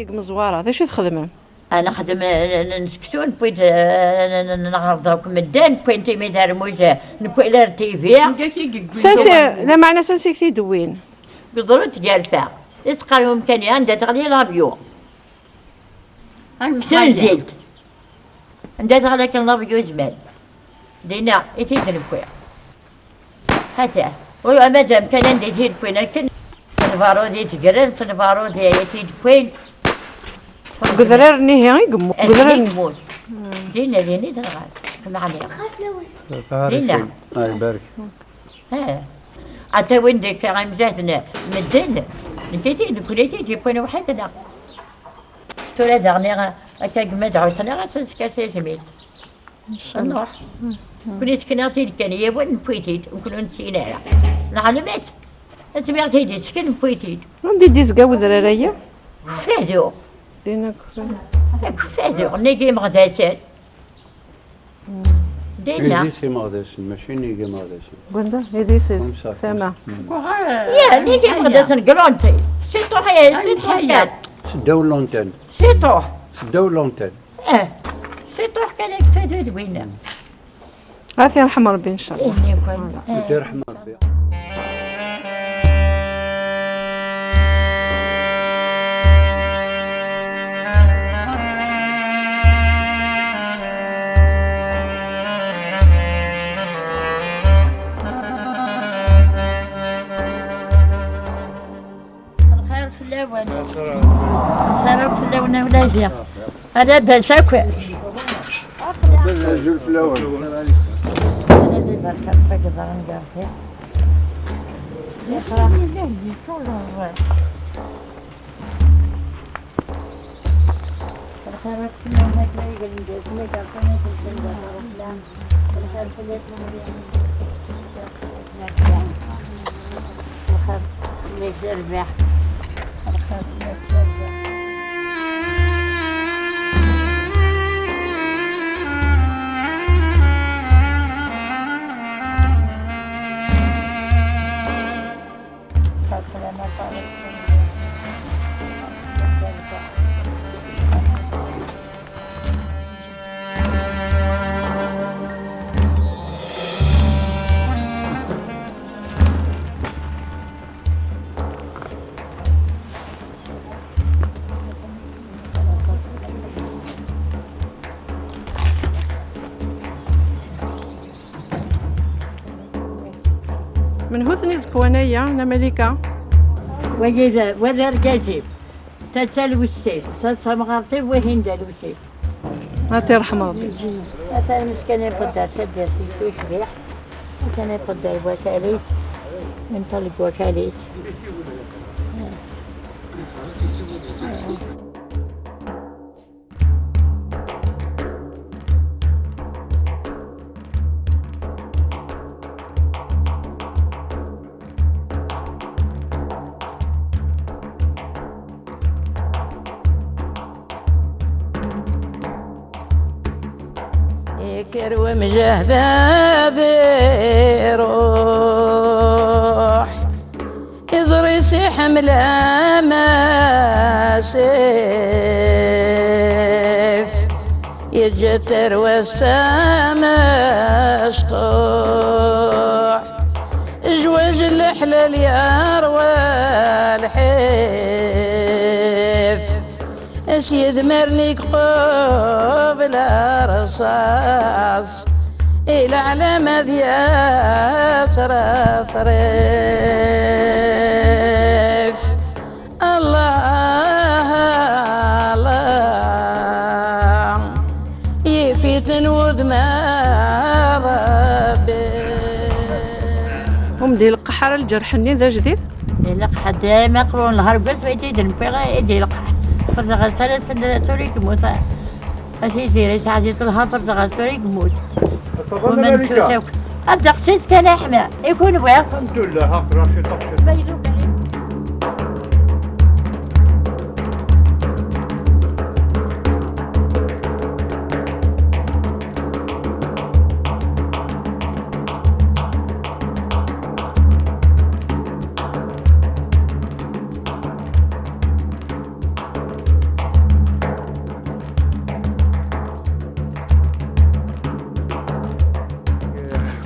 ضيق مزواره ذا شو تخدمون انا خدم نسكتون بويت نعرضكم الدان بوينتي ميدار موجه نبوي لار تيفيا سنسي لا معنى سنسي كثي دوين بضرورة جالسة يتقال ممكن عندها تغلي لابيو تنزلت عندها تغلي كان لابيو زمان دينا يتيد نبوي حتى ولا مادام كان عندي تيد بوين كن سنفارو دي تقرر سنفارو دي يتيد بوين قدرر نهي يقمو قدرر نموت دينا تنغال كما عليها دينا الله يبارك ها حتى وين ديك غنمزاتنا مدن نتيتي كليتي جيبونا واحد هذا تولا دغني هكا كما دعوتنا غتسكاسي جميل ان شاء الله نروح كنت كناتي كان هي وين بويتيد وكنا نسينا العلامات اسمع تيجي سكن بويتيد عندي ديزكا وذرارية فادو دينا فادو نيجي مغداسات دينا إيديسي مغداسن ماشي نيجي مغداسن قلنا هذه سامع يا نيجي مغداسن قرونتي سيتو حياة سيتو حياة سداو لونتان سيتو سداو لونتان سيتو كان يكفادو دوينا هاتي يرحم ربي ان شاء الله إني كون ودي رحمة ربي الخير في اللون الخير في اللون ولادي أنا بسكوي جول في الأول أنا اللي بركب بقدر نقاطع يقرأ لي كله الخير في اللون هكذا يقول لي ما تعرفين في اللون الخير في اللون الخير اللي يربح الخير اللي يربح من هو ثني زكوانية أنا ملكة وذا رجاسي تتسال وسيل تتسمغرتي وهين دال وسيل هاتي رحم ربي. مثلا مسكين يقدر تدير في شوي شبيح مثلا يقدر وكاليس ننطلق وكاليس كرو مجهدة ذي روح يزري حملة ماسيف يجتر والسما سطوح جواج الحلال يروى الحيف اسيد مرنيك قبل رصاص إلى علامة ذي صرف ريف الله الله يفيتن وذما ربي ومدي القحر الجرحني ذا جديد لق حد مقرون الهربت ويدي الفقه يدي القحر فرزغ ثلاث توريك موت أشي زيري تعدي طلها فرزغ توريك موت ومن توسوك الدقسيس كان أحمى يكون بويا الحمد لله هاك راشي طقشت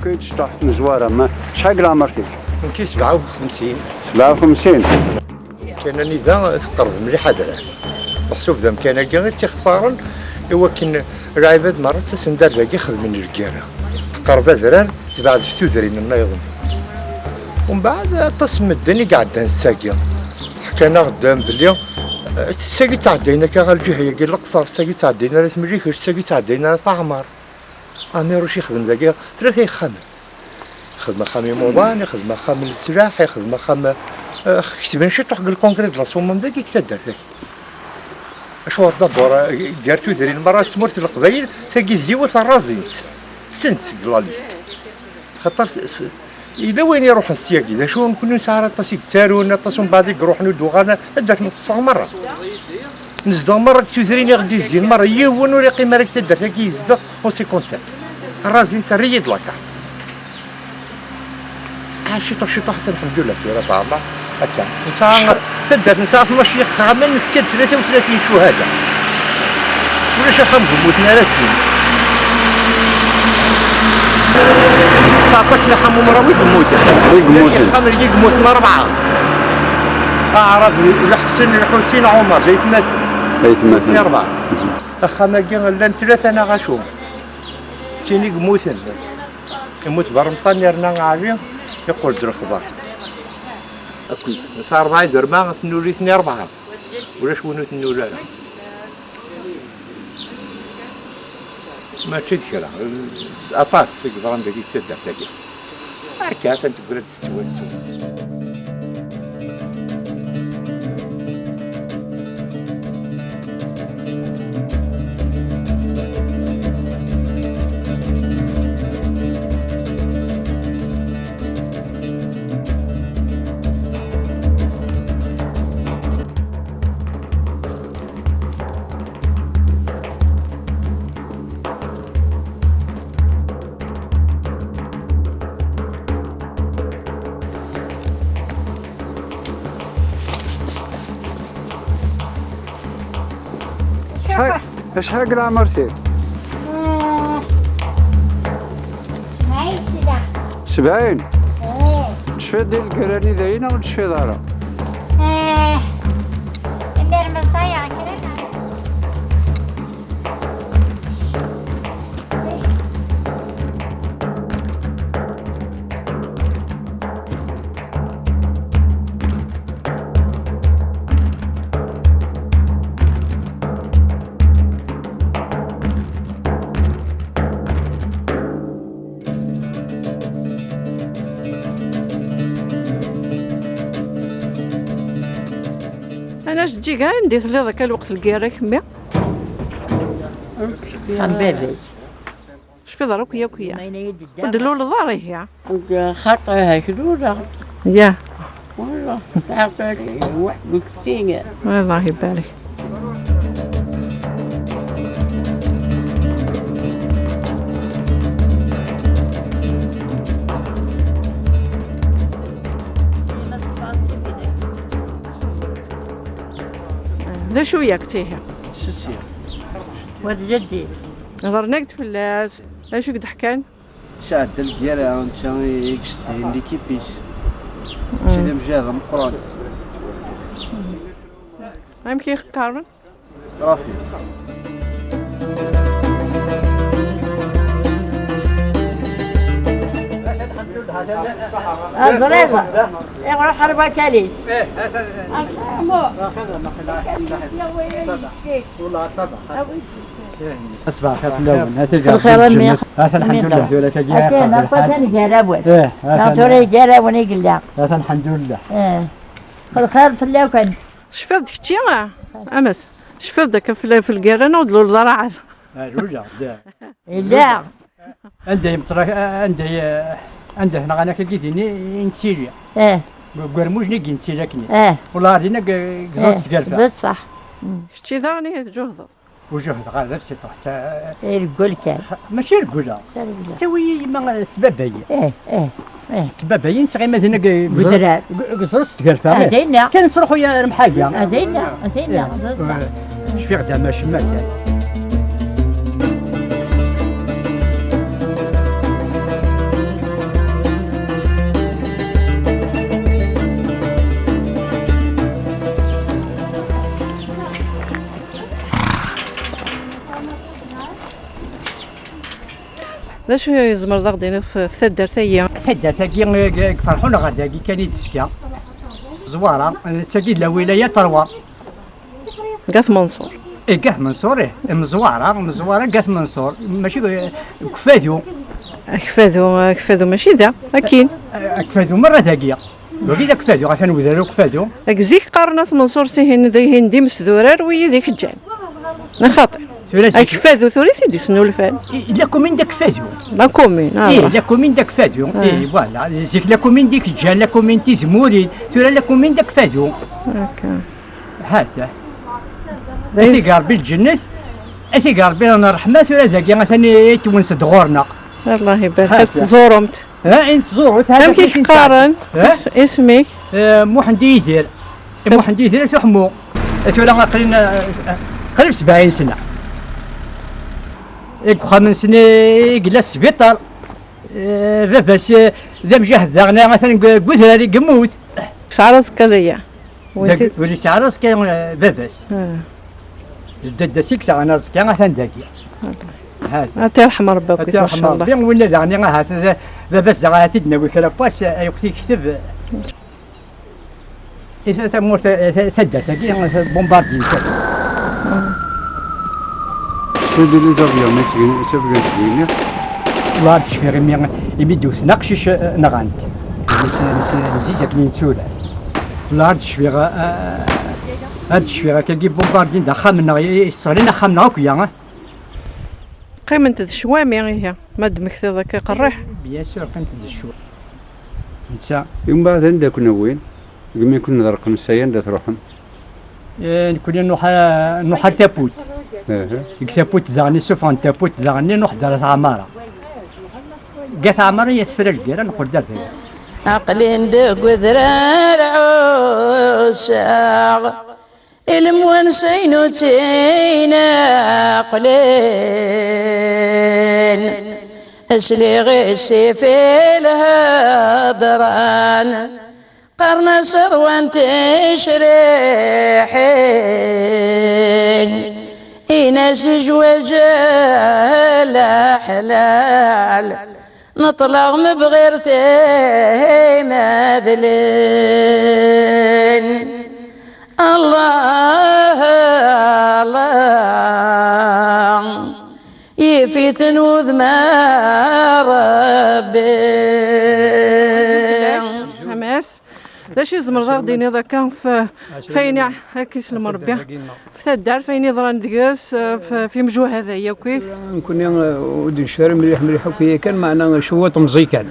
كنت تحت مزوارة ما شحال عمرتي؟ كي 57 57 كان نظام تقرب مليح هذا محسوب ذا كان غير تخفارن يوكن العباد مرات تسندر باقي خدمين الرجاله تقرب ذرار بعد فتو ذرين النظام ومن بعد تصم الدنيا قاعد نساقي حكينا قدام بلي الساقي تعدينا كغالجي قال القصر الساقي تعدينا لا تمليك الساقي تعدينا طعمر أنا روشي خدم ذاك ثلاثة خدمة خامي موبان خدمة خام السلاح خدمة خام كتبان شي تحق الكونكريت لاصوم ذاك يكتدر ذاك أشوار دبر جارتو ذري المرات تمرت القبايل تلاقي زيوة الرازين سنت بلاليست خاطر إذا وين يروح السياق إذا شو نكونوا ساعات تصيب تارون تصوم بعد يروح ندوغانا أداك نطفى مرة نزدو مرة تشوزريني غدي الزين مرة يوون ولا قيمة راك تدر هاكي يزدو وسي كونسيبت الرازين تريد لاكا شي طح الحمد لله في رفع الله هكا نساء تدر نساء 12 خامن كد 33 شهادة ولا شخم موتنا راسين صافت لحم مروي بموتة خمر يقموت من 4 أعرف الحسين عمر بيتمثل 4 أخانا لان 3 أنا غاشوم تيني يموتن يموت برمطان يرنا عالية يقول در خضار صار 4 درما تنولي 2 4 ولا شونو تنولا ما تشكل أطاس تقدر عندك تبدأ تلاقي هكا تقدر تستوي شحال عمرتي؟ 70 تشفى ديال الكراني ذاينة ولا تشفى دارا؟ ندير مصايع كرا كيفاش تجي كاع ندير لي ذاك الوقت الكيرا كمي خبابي شبي ضرب كيا ودلو للدار هي خاطر هكذا يا والله تعرفي واحد كثير الله يبارك. ذا شو ياكتيها وجدي هضرنا قد فلاس شو قد حكان ساعد الديالة ونساوي يكسدين لي كيبيس سيدي مجاهد مقران هايم كيخ كارمن رافي الزريزة يقرأ حربة كاليس أصبح خاف اللون هترجع الخير أمي هذا الحمد لله ولا تجيها أكيد أخوتني جربوا إيه ناطوري جربوا نقول لا هذا الحمد لله إيه الخير في اللوكن شفت ديك تيما أمس شفت داك في الكيرانة ودلو للدار عاد رجع لا عندي هنا أنا كلقيتني نسيريا إيه قرموش نجي نسيريا كني إيه والله هذينا قزوز تقلفة بصح شتي ثاني جهد وجهد غير نفسي تحت يقول كان ماشي رجولة تسوي ما سبابية إيه إيه إيه سبابية نتغي مثلا قدرات قزوز تقلفة هدينا كانت تروحوا يا رمحاجة هدينا بصح شفي غدا ما شمال ذا شو يزمر ضغطين في ثدر تايا ثدر تاكي فرحونا غدا كان يتسكا زوارة تاكي لا ولاية تروى قاث منصور إيه قاث منصور مزوارة قاث منصور ماشي كفادو كفادو ماشي ذا أكيد كفادو مرة تاكيا وكذا كفادو عشان وذارو كفادو أكزيك قارنات منصور سيهن ذي هندي مسدورار ويا ذيك الجان نخاطر كفادو ثوريثي دي سنو الفال لا كومين داك فادو لا كومين إيه لا كومين داك فادو إيه فوالا زيك لا كومين ديك الجان لا كومين تيزموري ثورا لا كومين داك فادو هكا هذا أثي قاربي الجنة أثي قاربي أنا رحمة ثورا ذاكي مثلا تونس دغورنا الله يبارك تزورمت ها انت زورت هذا كيف قارن اسمك محمد يثير محمد يثير تحمو ثورا قريب 70 سنة خمس سنة جلس السبيطار بس ذا مجهد ذا مثلا قلت هذه قموت شعرت كذا ولي شعرت كان بابس جدد سيكس انا كان مثلا ذاكي هذا ترحم ربك ان شاء الله ولا ذاني هذا بابس ذا تدنا وكذا باس يكتب كتب إذا تمر ثدت ذاكي بومباردي شنو لي زافيون ماشي شافوا كاين الله تشفي غير يمدوث نقشش نغانت زيزك نيتسولا الله تشفي هاد تشفي كي بومباردين دا خامنا يصرينا خامنا هكيا قيمة الشوامي هي مد مكتي ذاك قريح بيان سور قيمة الشوا نسا يوم بعد عندك كنا وين قم يكون نضرق مسايين دا تروحهم كنا نوحر تابوت يكتبوت ذاني سوفان تابوت ذاني نحضر عمارة قاث عمارة يسفر الجيران نقول دار فيها عقلي ندق وذرار عوساغ الموانسين وتينا عقلين اسلي غيسي في الهضران قرن صغوان تشريحين إناس جواجال حلال نطلع بغير ثيمة ذلين الله الله يفي ثنوذ ما ربي حماس شي زمر غادي ذا كان فين هاكيس المربي في الدار فين يضران دقاس في مجوه هذايا كويس نكون ودي نشفر مليح وكي كان معنا شوط مزيكان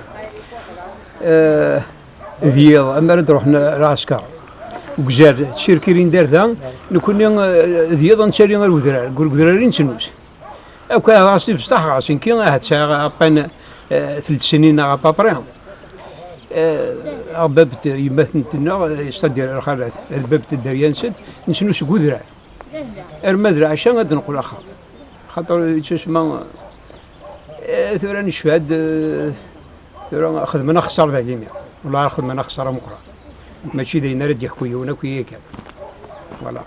ذي اما رحنا راسكا وكزار تشيركيرين دار ذا نكون ذي نشري غير وذرار نقول وذرارين سنوس او كان راسي بصح راسي كي هاد ساعه بان 3 سنين ابابري باب يمثلنا يستدير الخالات الباب الدريان سد نسنوس وذرار المدري عشان غادي نقول اخر خاطر تسمى ثورة نشفاد ثورة خدمنا خسر ذاك والله خدمنا خسارة مقرا ماشي داينا راه يحكوا يونا كي كان فوالا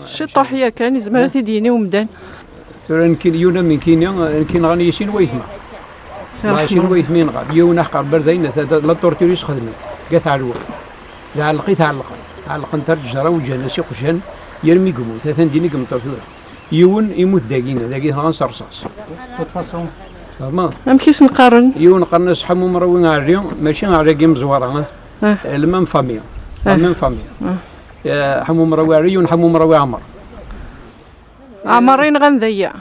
شي طاحيه كان زمان تيديني ومدان ثورة نكين يونا من كينيا كاين غاني يسين ويثما ماشي ويثمين غاد يونا حقر بردين لا طورتوريس خدمت قات على الوقت لا لقيت علق نتر جرا وجناسي قشان يرمي قمو ثلاثين ديني قم طورتوري يون يموت داقين غنص رصاص ما كيس نقارن يون قرن صحمو مروين عريون ماشي عريق مزوارة المام فاميا المام فاميا حمو مروي عريون حمو مروي عمر عمرين غنذيع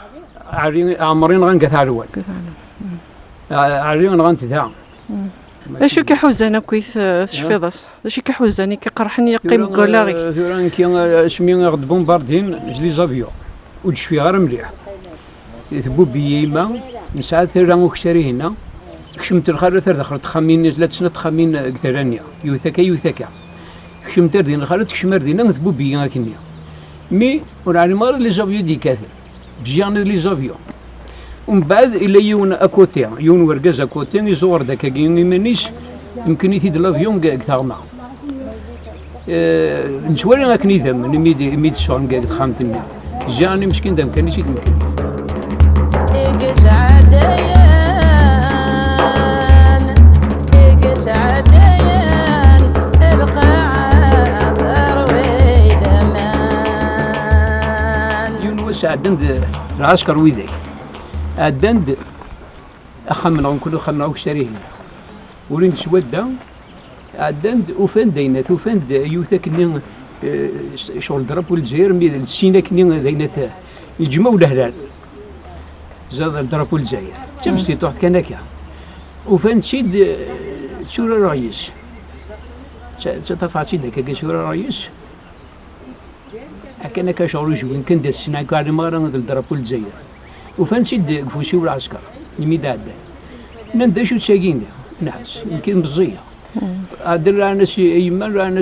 عمرين غنقث على الوال عريون غنتذاع اشو كحوزانه كويس شفيضس اشو كحوزاني كقرحني يقيم كولاغي ثوران كي سمي غد بومباردين جلي زافيو وتشفي غير مليح يثبو بيما نساعد ثيرا وكشري هنا كشمت الخارة دخلت خمين نزلت سنة خمين قترانيا يوثاكا كشمت دين الخارة كشمر دينا نثبو بيا كنيا مي ونعني مار لي زافيو دي كاثر بجيان لي زافيو ومن بعد إلا يون أكوتي يون ورقاز أكوتي يزور داكا كيني مانيش يمكن يثيد لافيون كثارنا نشواري غاكني ذم ميد شون قاعد خامتني جاني مسكين دم كان يشيد ممكن إيقس عديان القاعة ضروي دمان يونس عدند العسكر ويدي عدند أخمنا ونكون خمنا وكشريهن ورين سودا عدند وفان دينات وفان يوثا كنين شغل ضرب والجزائر ميد السينا كنين دينات الجمع والهلال زاد ضرب والجزائر تمشي تحت كنكا وفان تشيد سورة الرئيس تفاصيل داك سورة الرئيس كان كشغل جوين كان دا السنة كان مرة ضرب والجزائر وفان تشيد فوسي والعسكر الميداد نندشو تساقين نحس يمكن بزيه عدل ناس يمن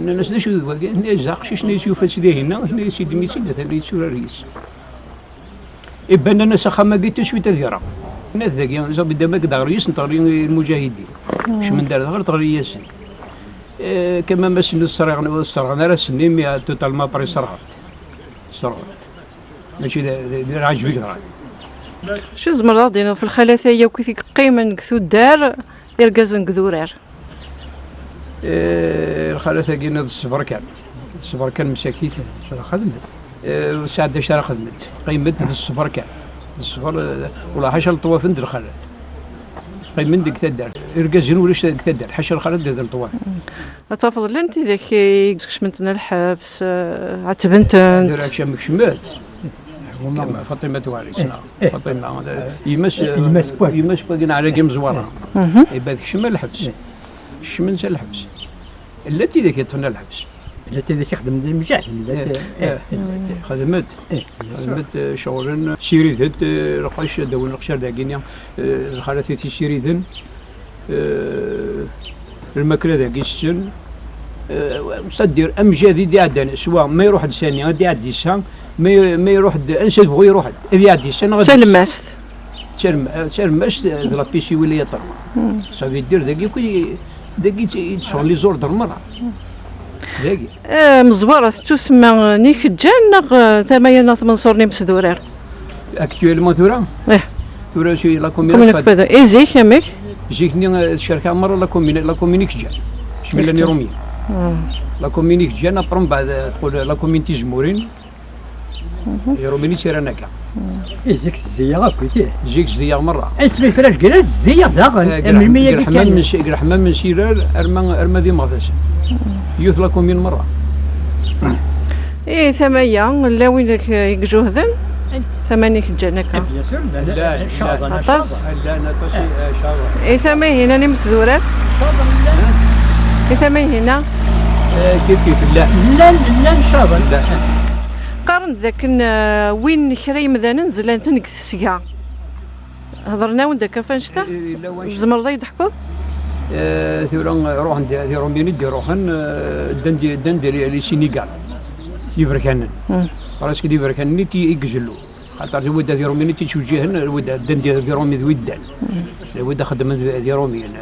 ناس نشوف نزاق شيش نشوف سيدي هنا هنا سيدي ميسيد ثاني سورة الرئيس إبنا ناس خما قيت شوي تذيرة ناس ذاك يعني زاد بدنا مقدار رئيس نطري المجاهدين مش من دار غير طري ياسين كما مسنا الصرغنا راسني مي توتال ما بري صرغت ماشي ذا عاجبك شو زمر دينا في الخلاثية وكيف قيمة نكثو الدار يرقز نكذورار الخلاثة قلنا الصبر كان مساكيت شرا خدمت سعد شرا خدمت قيمت الصبر كان الصبر ولا حشر طواف عند الخلاث قيمت ديك تدار يرقزين ولا تدار حشر الخلاث ديال الطواف تفضل انت ذاك كشمتنا الحبس عتبنتن دراك شمك شمات فاطمة وعريس فاطمة يمس باقينا على قيم زوارة يبقى شمال الحبس الشمال نسى الحبس التي ذاك يتفنى الحبس التي ذاك يخدم المجاهد خدمت شغل سيريذت رقاش داون القشار داكينيا الخلاثي سيريذن الماكلة ذاك السن مصدر امجادي دي عدنا سواء ما يروح لساني غادي يعدي السان ما يروح انسى بغى يروح اذا يعدي السنه غادي تلماس ذا بيسي ولا يطر صافي يدير داكي شغل لي زور درمرة داكي مزبره تسمى نيك جان ثمانية ناس منصورني بسدورير اكتويلمون ثورا شي لا كومينيك ايزي كامك جيتني الشركه مره لا كومينيك جان شملاني رومي لا كومينيك جان ابرم بعد تقول لا كومينتي جمهورين روميني سيراناكا زيك الزية غاكوتيه جيك زيار مرة اسمي فراش قرا الزية داغن من المية اللي كان حمام من شيرار أرما ذي مغداش يثلكم من مرة إيه ثمانية لا وينك يجوهذن ثمانية جانك بيان سور لا شاطر عطاس لا نطاسي شاطر إيه ثمانية هنا نمسدورات شاطر لا إيه ثمانية هنا كيف لا شاطر لا قارن ذاك وين كري مذانا نزلان تنك السقا هضرنا وين ذاك فانشتا الزمر ذا يضحكوا ثورا روح ثورا بين يدي روحن دندي للسنغال يبركان راسك دي بركان تي يجلو خاطر الود ثورا بين تي توجهن الود دندي ثورا من ودان الود خدم ثورا بين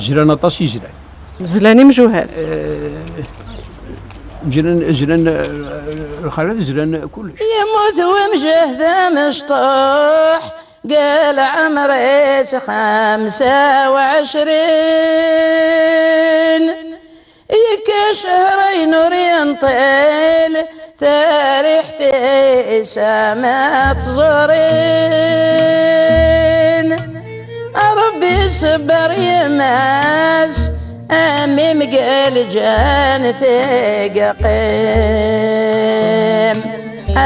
جيران طاسي جيران زلاني مجوهات جيران الخالد جيران كلش يموت ومجهد مشطوح قال عمري 25 يك شهرين نورين طيل تاريختي سامات زورين ربي صبر يماس أمي مقال جان ثقيم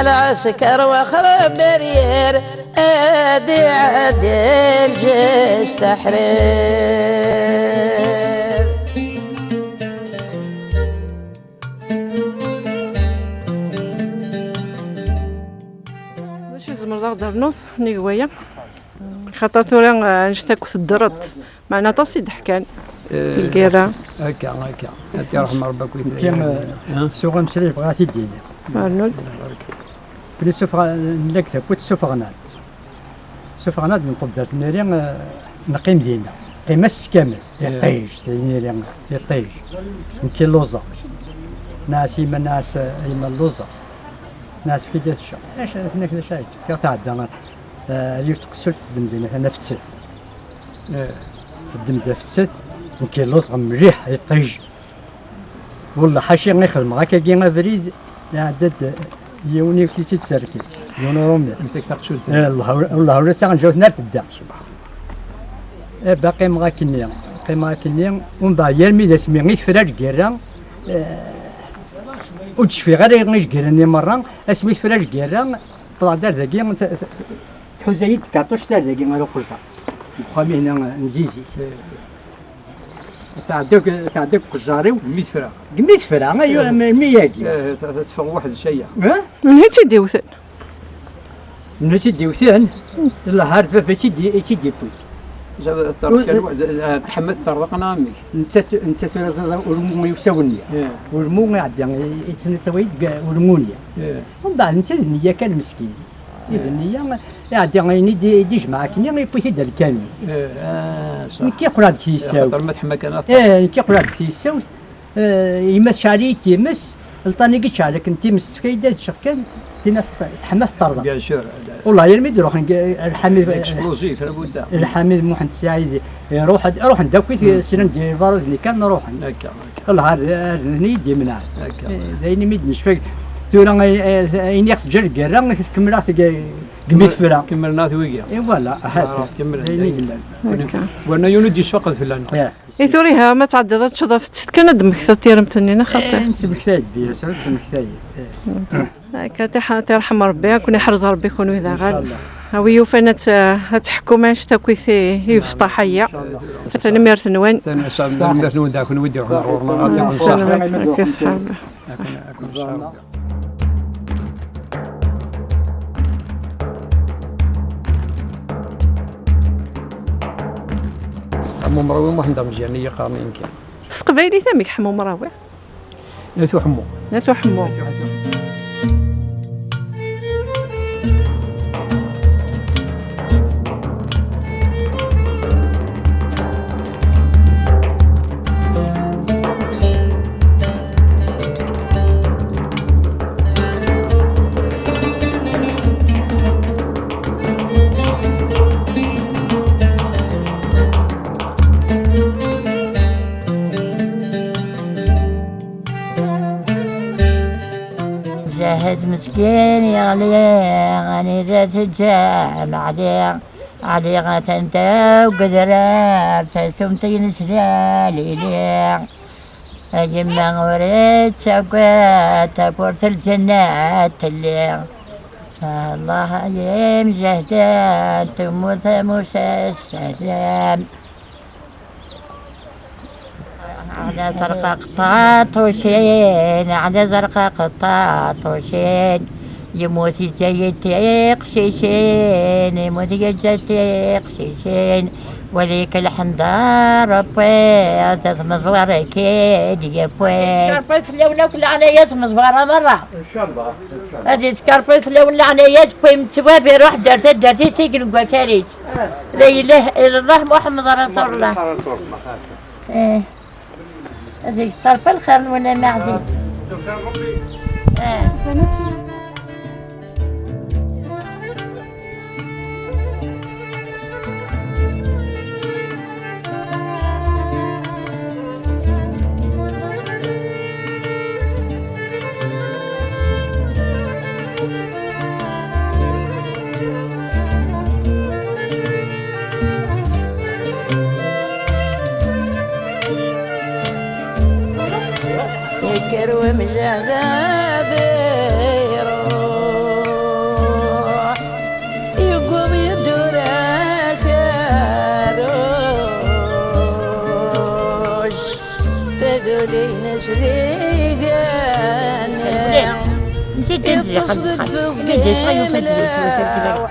العسكر وخرب برير أدي عدل جيش تحرير ماشي زمر ذا درنوث نيقويا خاطر ثورا نشتاكو الدرط معنا طاسي ضحكان الكيرا هكا انت رحم ربك كان السوق مسري بغا تيدينا أرنولد بلي سوفغ نكتب كنت سوفغناد من قبضة الناري نقيم دينا قيمس كامل يطيج يطيج يمكن لوزة ناس يما ناس يما اللوزة ناس في ديت الشهر ايش هناك ذا شايف كتعدى اللي تقصر تدمدينا هنا في السلف تدمد في السلف يمكن لوزة مليح يطيج والله حاشي غيخدم غاكا كيما بريد عدد يوني في تتسركي يوني رومي مسك تقشل الله ولا ساعه جاوت نار تدا باقي مغاكنيا ومن بعد يرمي ذا سمي غير فراج كيرا وتشفي غير غير كيراني مره اسمي فراج كيرا طلع دار ذاكي تحوزايد كارطوش دار ذاكي غير قرصه خامي هنا نزيزي تعدوك قجاري 100 فرع 100 فرع ايوا 100 تفهم واحد الشيء من هي تيديوثن من تيديوثن الله عارف تيدي بوي جاب الطرق كان تحمد طرقنا امي نسات ورمو يساوني ورمو يعدي يتنطويد ورمونيا ومن بعد نسات النية كان مسكين النية يعدي يدي جماعة كني يبوي تيدار كامل صح كي قراد كيساو خاطر ما تحمى كان كي قراد كيساو يمس شعري تيمس الطانيكي شعرك انت مس فايدة شكل فينا تحمس طرد بيان سور والله يرمي يروح الحميد اكسبلوزيف لابد الحميد محمد السعيد روح نداوي سنن ديال الفارز اللي كان نروح هكا والله هذا يدي منها دايني ميد نشفى ثورا اين ياخذ جر كرا كملات قميت فرا كملنا ثويقيا اي فوالا هذا كمل وانا يولد يسفقد في اللان اي ثوريها ما تعددتش ضفت كان دمك تيرمتني خاطر انت مكتاج بيا سعود مكتاج هكا ترحم ربي كون يحرز ربي يكونوا اذا غال هاوي يوفنت هتحكم اش تكويثي يبسطا حيه ثاني ميرث نوان ثاني صاب ميرث نوان داك ودي روح نروح كيصحاب حمو مراوي ما حنا مزيانيه قارنين كان قبايلي ثمك حمو مراوي ناتو حمو ناتو حمو مجاهد مسكين يغلي غني ذات الجامع علي غتنتا وقدرات سمتين سلالي لي أجمع وريد سقوات بورت الجنات اللي الله يم جهدات تموت موسى السلام على زرقاء قطاطوشين على زرقاء قطاطوشين يموت جاي قشيشين يموت جاي قشيشين وليك الحندار ربي تمزوار كيد يا بوي سكاربي في اللون ولا عنايات مزوارة مرة ان شاء الله هذه سكاربي في اللون ولا عنايات بوي متوابي روح درتي سيكن وكاليت لا اله الا الله محمد رسول الله ايه هذه سكاربي الخير ولا معدي يكر ومجهد يروح يقوم يدور الكروش تدولي نسلي يتصدق تصقيم الأوحوش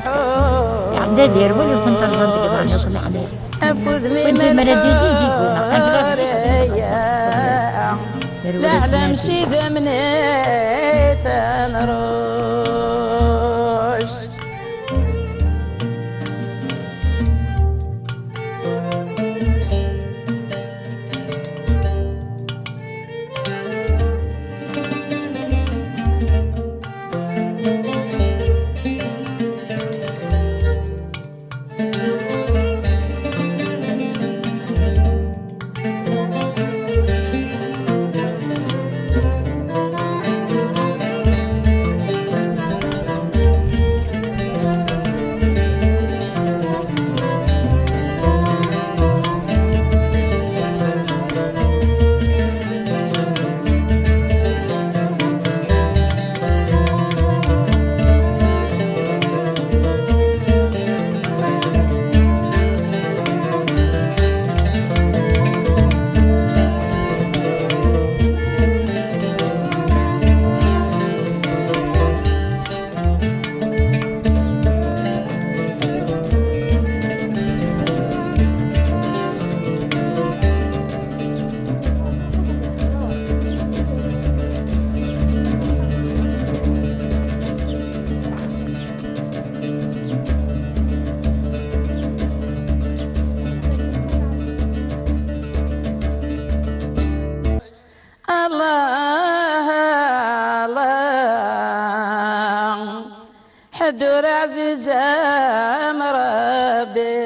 أفوذ من الأعلام سيدة من تنروش حدور عزيزة مربي